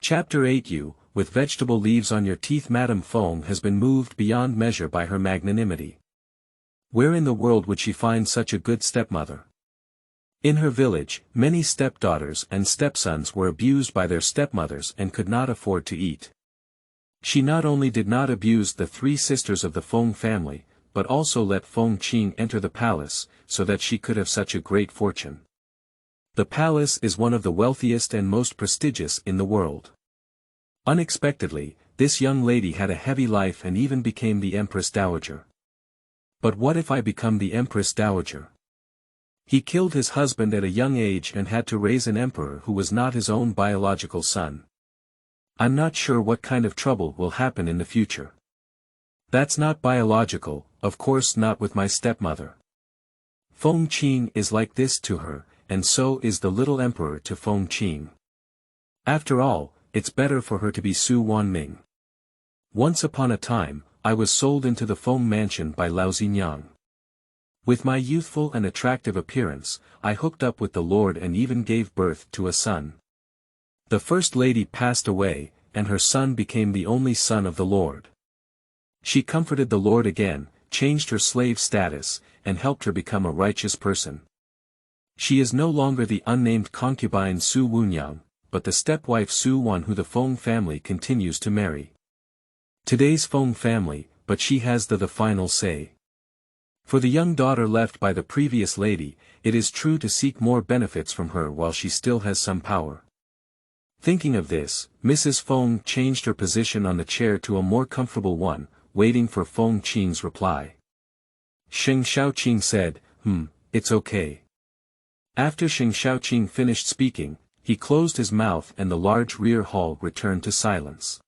Chapter 8. You, with vegetable leaves on your teeth. Madame Feng has been moved beyond measure by her magnanimity. Where in the world would she find such a good stepmother? In her village, many stepdaughters and stepsons were abused by their stepmothers and could not afford to eat. She not only did not abuse the three sisters of the Feng family, but also let Feng Qing enter the palace, so that she could have such a great fortune. The palace is one of the wealthiest and most prestigious in the world. Unexpectedly, this young lady had a heavy life and even became the Empress Dowager. But what if I become the Empress Dowager? He killed his husband at a young age and had to raise an emperor who was not his own biological son. I'm not sure what kind of trouble will happen in the future. That's not biological, of course not with my stepmother. Feng Qing is like this to her, and so is the little emperor to Feng Qing. After all, it's better for her to be Su Wanming. Once upon a time, I was sold into the Feng mansion by Lao Xinjiang. With my youthful and attractive appearance, I hooked up with the Lord and even gave birth to a son. The first lady passed away, and her son became the only son of the Lord. She comforted the Lord again, changed her slave status, and helped her become a righteous person. She is no longer the unnamed concubine Su Wunyang, but the stepwife Su Wan who the Feng family continues to marry. Today's Feng family, but she has the final say. For the young daughter left by the previous lady, it is true to seek more benefits from her while she still has some power. Thinking of this, Mrs. Feng changed her position on the chair to a more comfortable one, waiting for Feng Qing's reply. Sheng Shaoqing said, it's okay. After Sheng Shaoqing finished speaking, he closed his mouth and the large rear hall returned to silence.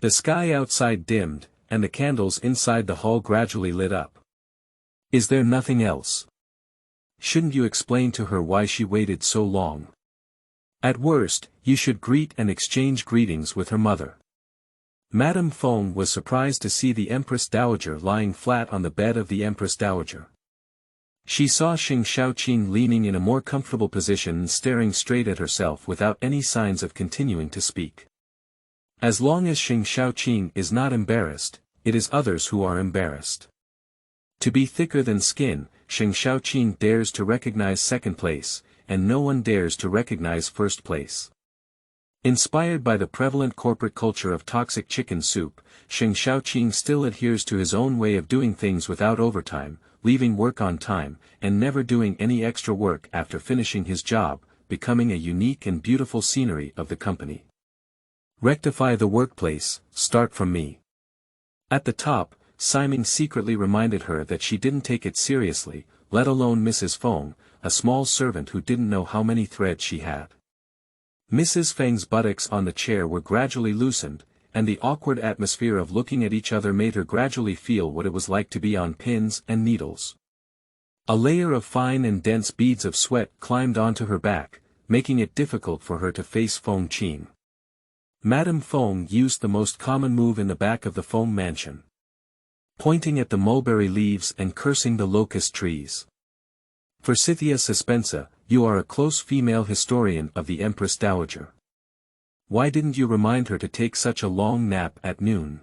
The sky outside dimmed, and the candles inside the hall gradually lit up. Is there nothing else? Shouldn't you explain to her why she waited so long? At worst, you should greet and exchange greetings with her mother. Madame Feng was surprised to see the Empress Dowager lying flat on the bed of the Empress Dowager. She saw Sheng Shaoqing leaning in a more comfortable position and staring straight at herself without any signs of continuing to speak. As long as Sheng Shaoqing is not embarrassed, it is others who are embarrassed. To be thicker than skin, Sheng Shaoqing dares to recognize second place, and no one dares to recognize first place. Inspired by the prevalent corporate culture of toxic chicken soup, Sheng Shaoqing still adheres to his own way of doing things without overtime, leaving work on time, and never doing any extra work after finishing his job, becoming a unique and beautiful scenery of the company. Rectify the workplace, start from me. At the top, Simon secretly reminded her that she didn't take it seriously, let alone Mrs. Feng, a small servant who didn't know how many threads she had. Mrs. Feng's buttocks on the chair were gradually loosened, and the awkward atmosphere of looking at each other made her gradually feel what it was like to be on pins and needles. A layer of fine and dense beads of sweat climbed onto her back, making it difficult for her to face Feng Qing. Madame Feng used the most common move in the back of the Feng mansion. Pointing at the mulberry leaves and cursing the locust trees. Forsythia Suspensa, you are a close female historian of the Empress Dowager. Why didn't you remind her to take such a long nap at noon?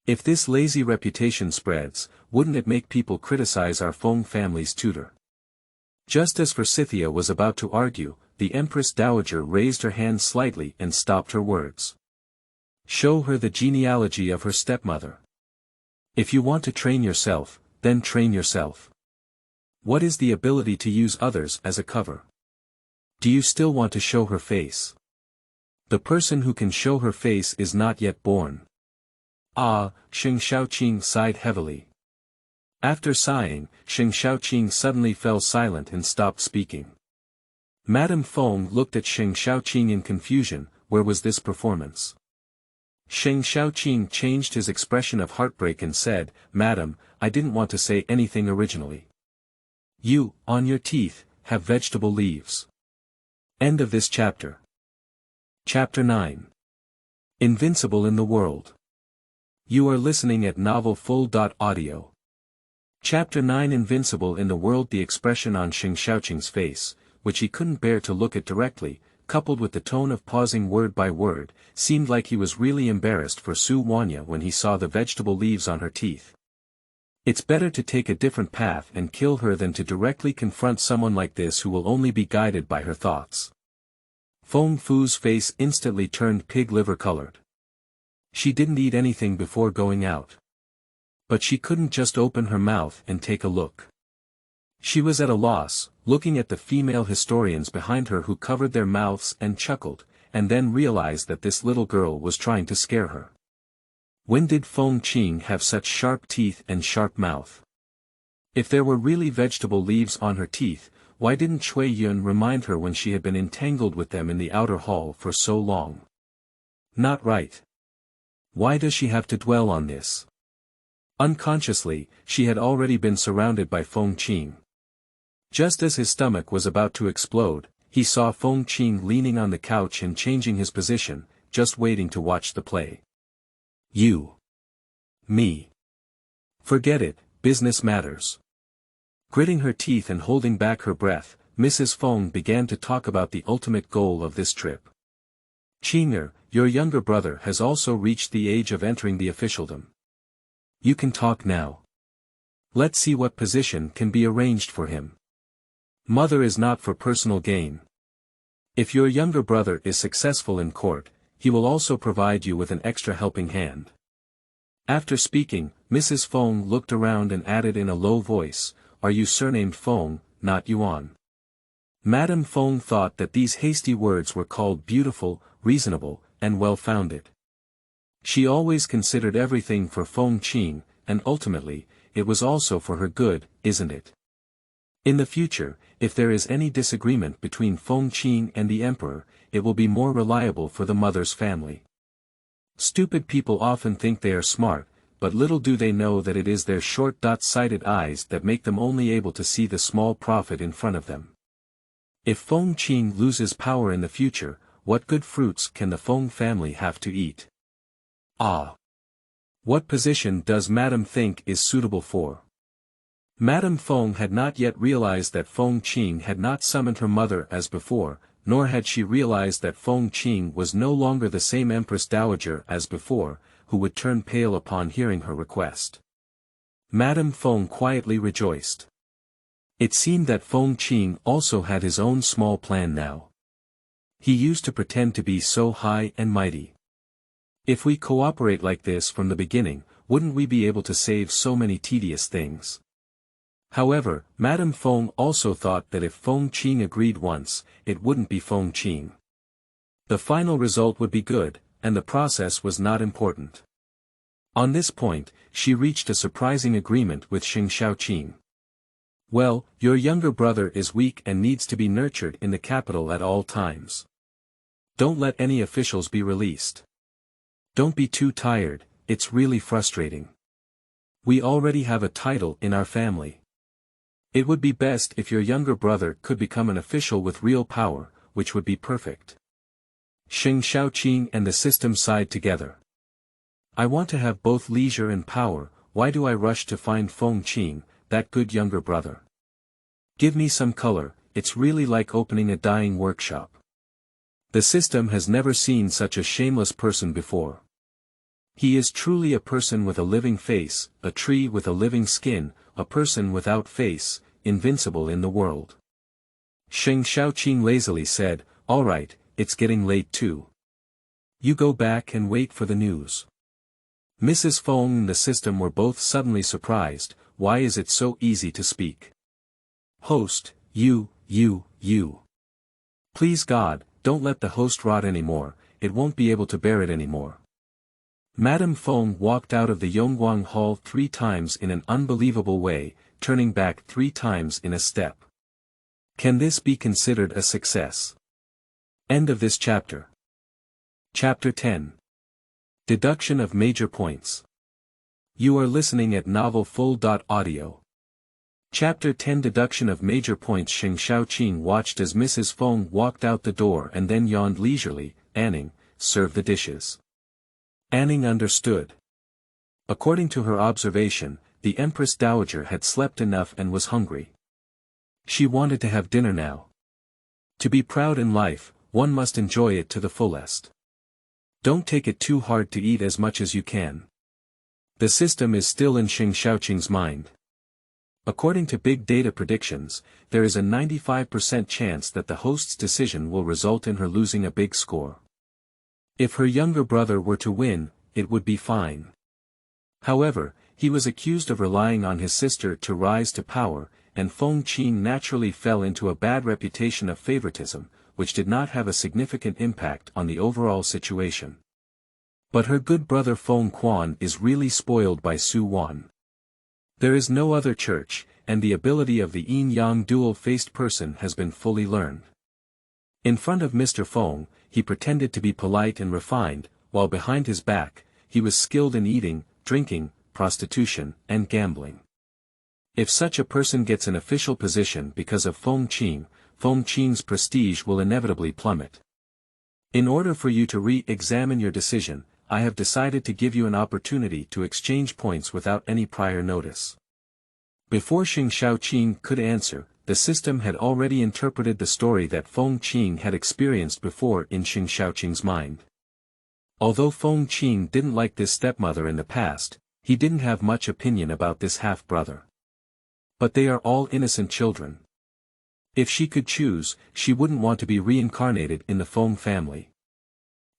If this lazy reputation spreads, wouldn't it make people criticize our Feng family's tutor? Just as Forsythia was about to argue, the Empress Dowager raised her hand slightly and stopped her words. Show her the genealogy of her stepmother. If you want to train yourself, then train yourself. What is the ability to use others as a cover? Do you still want to show her face? The person who can show her face is not yet born. Ah, Sheng Shaoqing sighed heavily. After sighing, Sheng Shaoqing suddenly fell silent and stopped speaking. Madame Feng looked at Sheng Shaoqing in confusion. Where was this performance? Sheng Shaoqing changed his expression of heartbreak and said, Madam, I didn't want to say anything originally. You, on your teeth, have vegetable leaves. End of this chapter. Chapter 9. Invincible in the World. You are listening at novelfull.audio. Chapter 9 Invincible in the World. The expression on Sheng Shaoqing's face, which he couldn't bear to look at directly, coupled with the tone of pausing word by word, seemed like he was really embarrassed for Su Wanya when he saw the vegetable leaves on her teeth. It's better to take a different path and kill her than to directly confront someone like this who will only be guided by her thoughts. Feng Fu's face instantly turned pig liver colored. She didn't eat anything before going out. But she couldn't just open her mouth and take a look. She was at a loss, looking at the female historians behind her who covered their mouths and chuckled, and then realized that this little girl was trying to scare her. When did Feng Qing have such sharp teeth and sharp mouth? If there were really vegetable leaves on her teeth, why didn't Cui Yun remind her when she had been entangled with them in the outer hall for so long? Not right. Why does she have to dwell on this? Unconsciously, she had already been surrounded by Feng Qing. Just as his stomach was about to explode, he saw Feng Qing leaning on the couch and changing his position, just waiting to watch the play. You. Me. Forget it, business matters. Gritting her teeth and holding back her breath, Mrs. Feng began to talk about the ultimate goal of this trip. Qing'er, your younger brother has also reached the age of entering the officialdom. You can talk now. Let's see what position can be arranged for him. Mother is not for personal gain. If your younger brother is successful in court, he will also provide you with an extra helping hand. After speaking, Mrs. Feng looked around and added in a low voice, Are you surnamed Feng, not Yuan? Madame Feng thought that these hasty words were called beautiful, reasonable, and well-founded. She always considered everything for Feng Qing, and ultimately, it was also for her good, isn't it? In the future, if there is any disagreement between Feng Qing and the emperor, it will be more reliable for the mother's family. Stupid people often think they are smart, but little do they know that it is their short-sighted eyes that make them only able to see the small profit in front of them. If Feng Qing loses power in the future, what good fruits can the Feng family have to eat? Ah! What position does Madame think is suitable for? Madame Feng had not yet realized that Feng Qing had not summoned her mother as before, nor had she realized that Feng Qing was no longer the same Empress Dowager as before, who would turn pale upon hearing her request. Madame Feng quietly rejoiced. It seemed that Feng Qing also had his own small plan now. He used to pretend to be so high and mighty. If we cooperate like this from the beginning, wouldn't we be able to save so many tedious things? However, Madame Feng also thought that if Feng Qing agreed once, it wouldn't be Feng Qing. The final result would be good, and the process was not important. On this point, she reached a surprising agreement with Sheng Shaoqing. Well, your younger brother is weak and needs to be nurtured in the capital at all times. Don't let any officials be released. Don't be too tired, it's really frustrating. We already have a title in our family. It would be best if your younger brother could become an official with real power, which would be perfect. Sheng Shaoqing and the system sighed together. I want to have both leisure and power, why do I rush to find Feng Qing, that good younger brother? Give me some color, it's really like opening a dyeing workshop. The system has never seen such a shameless person before. He is truly a person with a living face, a tree with a living skin, a person without face, invincible in the world. Sheng Shaoqing lazily said, all right, it's getting late too. You go back and wait for the news. Mrs. Feng and the system were both suddenly surprised, why is it so easy to speak? Host, you. Please God, don't let the host rot anymore, it won't be able to bear it anymore. Madame Feng walked out of the Yongguang Hall 3 times in an unbelievable way, turning back 3 times in a step. Can this be considered a success? End of this chapter. Chapter 10. Deduction of major points. You are listening at novelfull.audio. Chapter 10 Deduction of major points. Sheng Shaoqing watched as Mrs. Feng walked out the door and then yawned leisurely. Anning, serve the dishes. Anning understood. According to her observation, the Empress Dowager had slept enough and was hungry. She wanted to have dinner now. To be proud in life, one must enjoy it to the fullest. Don't take it too hard to eat as much as you can. The system is still in Sheng Shaoqing's mind. According to big data predictions, there is a 95% chance that the host's decision will result in her losing a big score. If her younger brother were to win, it would be fine. However, he was accused of relying on his sister to rise to power, and Feng Qing naturally fell into a bad reputation of favoritism, which did not have a significant impact on the overall situation. But her good brother Feng Quan is really spoiled by Su Wan. There is no other church, and the ability of the yin-yang dual-faced person has been fully learned. In front of Mr. Feng, he pretended to be polite and refined, while behind his back, he was skilled in eating, drinking, prostitution, and gambling. If such a person gets an official position because of Feng Qing's prestige will inevitably plummet. In order for you to re-examine your decision, I have decided to give you an opportunity to exchange points without any prior notice. Before Sheng Shaoqing could answer, the system had already interpreted the story that Feng Qing had experienced before in Sheng Shaoqing's mind. Although Feng Qing didn't like this stepmother in the past, he didn't have much opinion about this half-brother. But they are all innocent children. If she could choose, she wouldn't want to be reincarnated in the Feng family.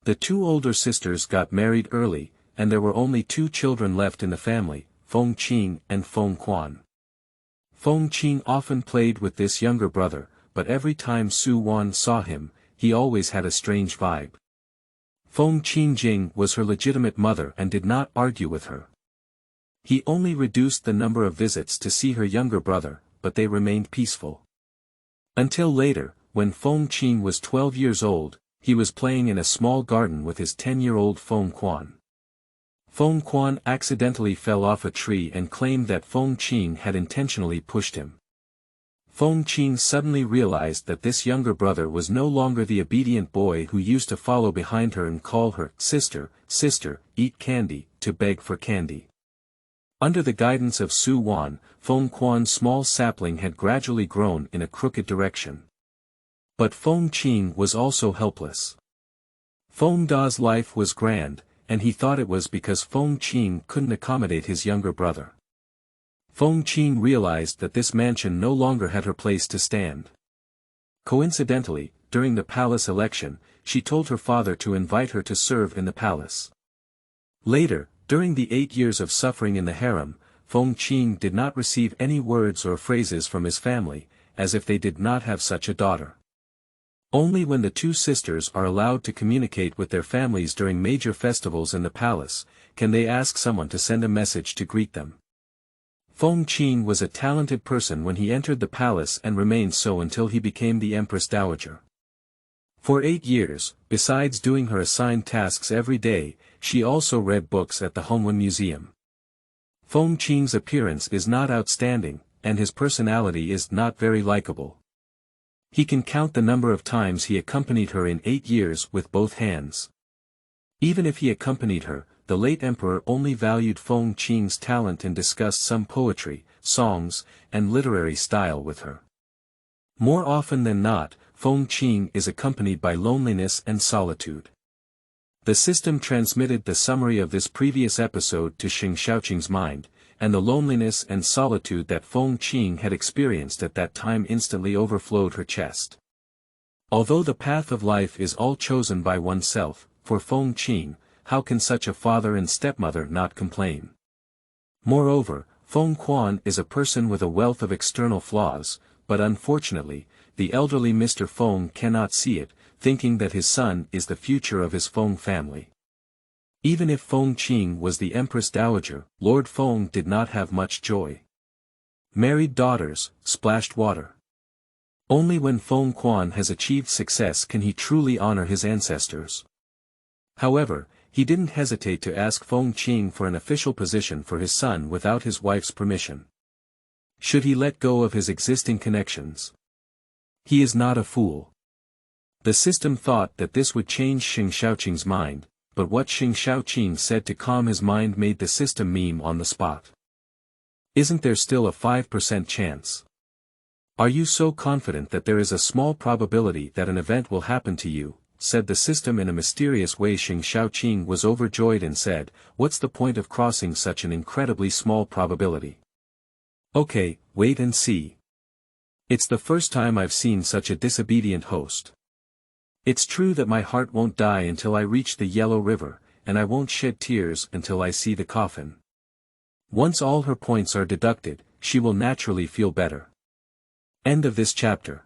The 2 older sisters got married early, and there were only 2 children left in the family, Feng Qing and Feng Quan. Feng Qing often played with this younger brother, but every time Su Wan saw him, he always had a strange vibe. Feng Qingjing was her legitimate mother and did not argue with her. He only reduced the number of visits to see her younger brother, but they remained peaceful. Until later, when Feng Qing was 12 years old, he was playing in a small garden with his 10-year-old Feng Quan. Feng Quan accidentally fell off a tree and claimed that Feng Qing had intentionally pushed him. Feng Qing suddenly realized that this younger brother was no longer the obedient boy who used to follow behind her and call her, "Sister, sister, eat candy," to beg for candy. Under the guidance of Su Wan, Feng Quan's small sapling had gradually grown in a crooked direction. But Feng Qing was also helpless. Feng Da's life was grand, and he thought it was because Feng Qing couldn't accommodate his younger brother. Feng Qing realized that this mansion no longer had her place to stand. Coincidentally, during the palace election, she told her father to invite her to serve in the palace. Later, during the 8 years of suffering in the harem, Feng Qing did not receive any words or phrases from his family, as if they did not have such a daughter. Only when the two sisters are allowed to communicate with their families during major festivals in the palace, can they ask someone to send a message to greet them. Feng Qing was a talented person when he entered the palace and remained so until he became the Empress Dowager. For 8 years, besides doing her assigned tasks every day, she also read books at the Hongwen Museum. Feng Qing's appearance is not outstanding, and his personality is not very likable. He can count the number of times he accompanied her in 8 years with both hands. Even if he accompanied her, the late emperor only valued Feng Qing's talent and discussed some poetry, songs, and literary style with her. More often than not, Feng Qing is accompanied by loneliness and solitude. The system transmitted the summary of this previous episode to Sheng Shaoqing's mind, and the loneliness and solitude that Feng Qing had experienced at that time instantly overflowed her chest. Although the path of life is all chosen by oneself, for Feng Qing, how can such a father and stepmother not complain? Moreover, Feng Quan is a person with a wealth of external flaws, but unfortunately, the elderly Mr. Feng cannot see it, thinking that his son is the future of his Feng family. Even if Feng Qing was the Empress Dowager, Lord Feng did not have much joy. Married daughters, splashed water. Only when Feng Quan has achieved success can he truly honor his ancestors. However, he didn't hesitate to ask Feng Qing for an official position for his son without his wife's permission. Should he let go of his existing connections? He is not a fool. The system thought that this would change Sheng Shaoqing's mind, but what Sheng Shaoqing said to calm his mind made the system meme on the spot. Isn't there still a 5% chance? Are you so confident that there is a small probability that an event will happen to you? Said the system in a mysterious way. Sheng Shaoqing was overjoyed and said, "What's the point of crossing such an incredibly small probability? Okay, wait and see. It's the first time I've seen such a disobedient host. It's true that my heart won't die until I reach the Yellow River, and I won't shed tears until I see the coffin. Once all her points are deducted, she will naturally feel better." End of this chapter.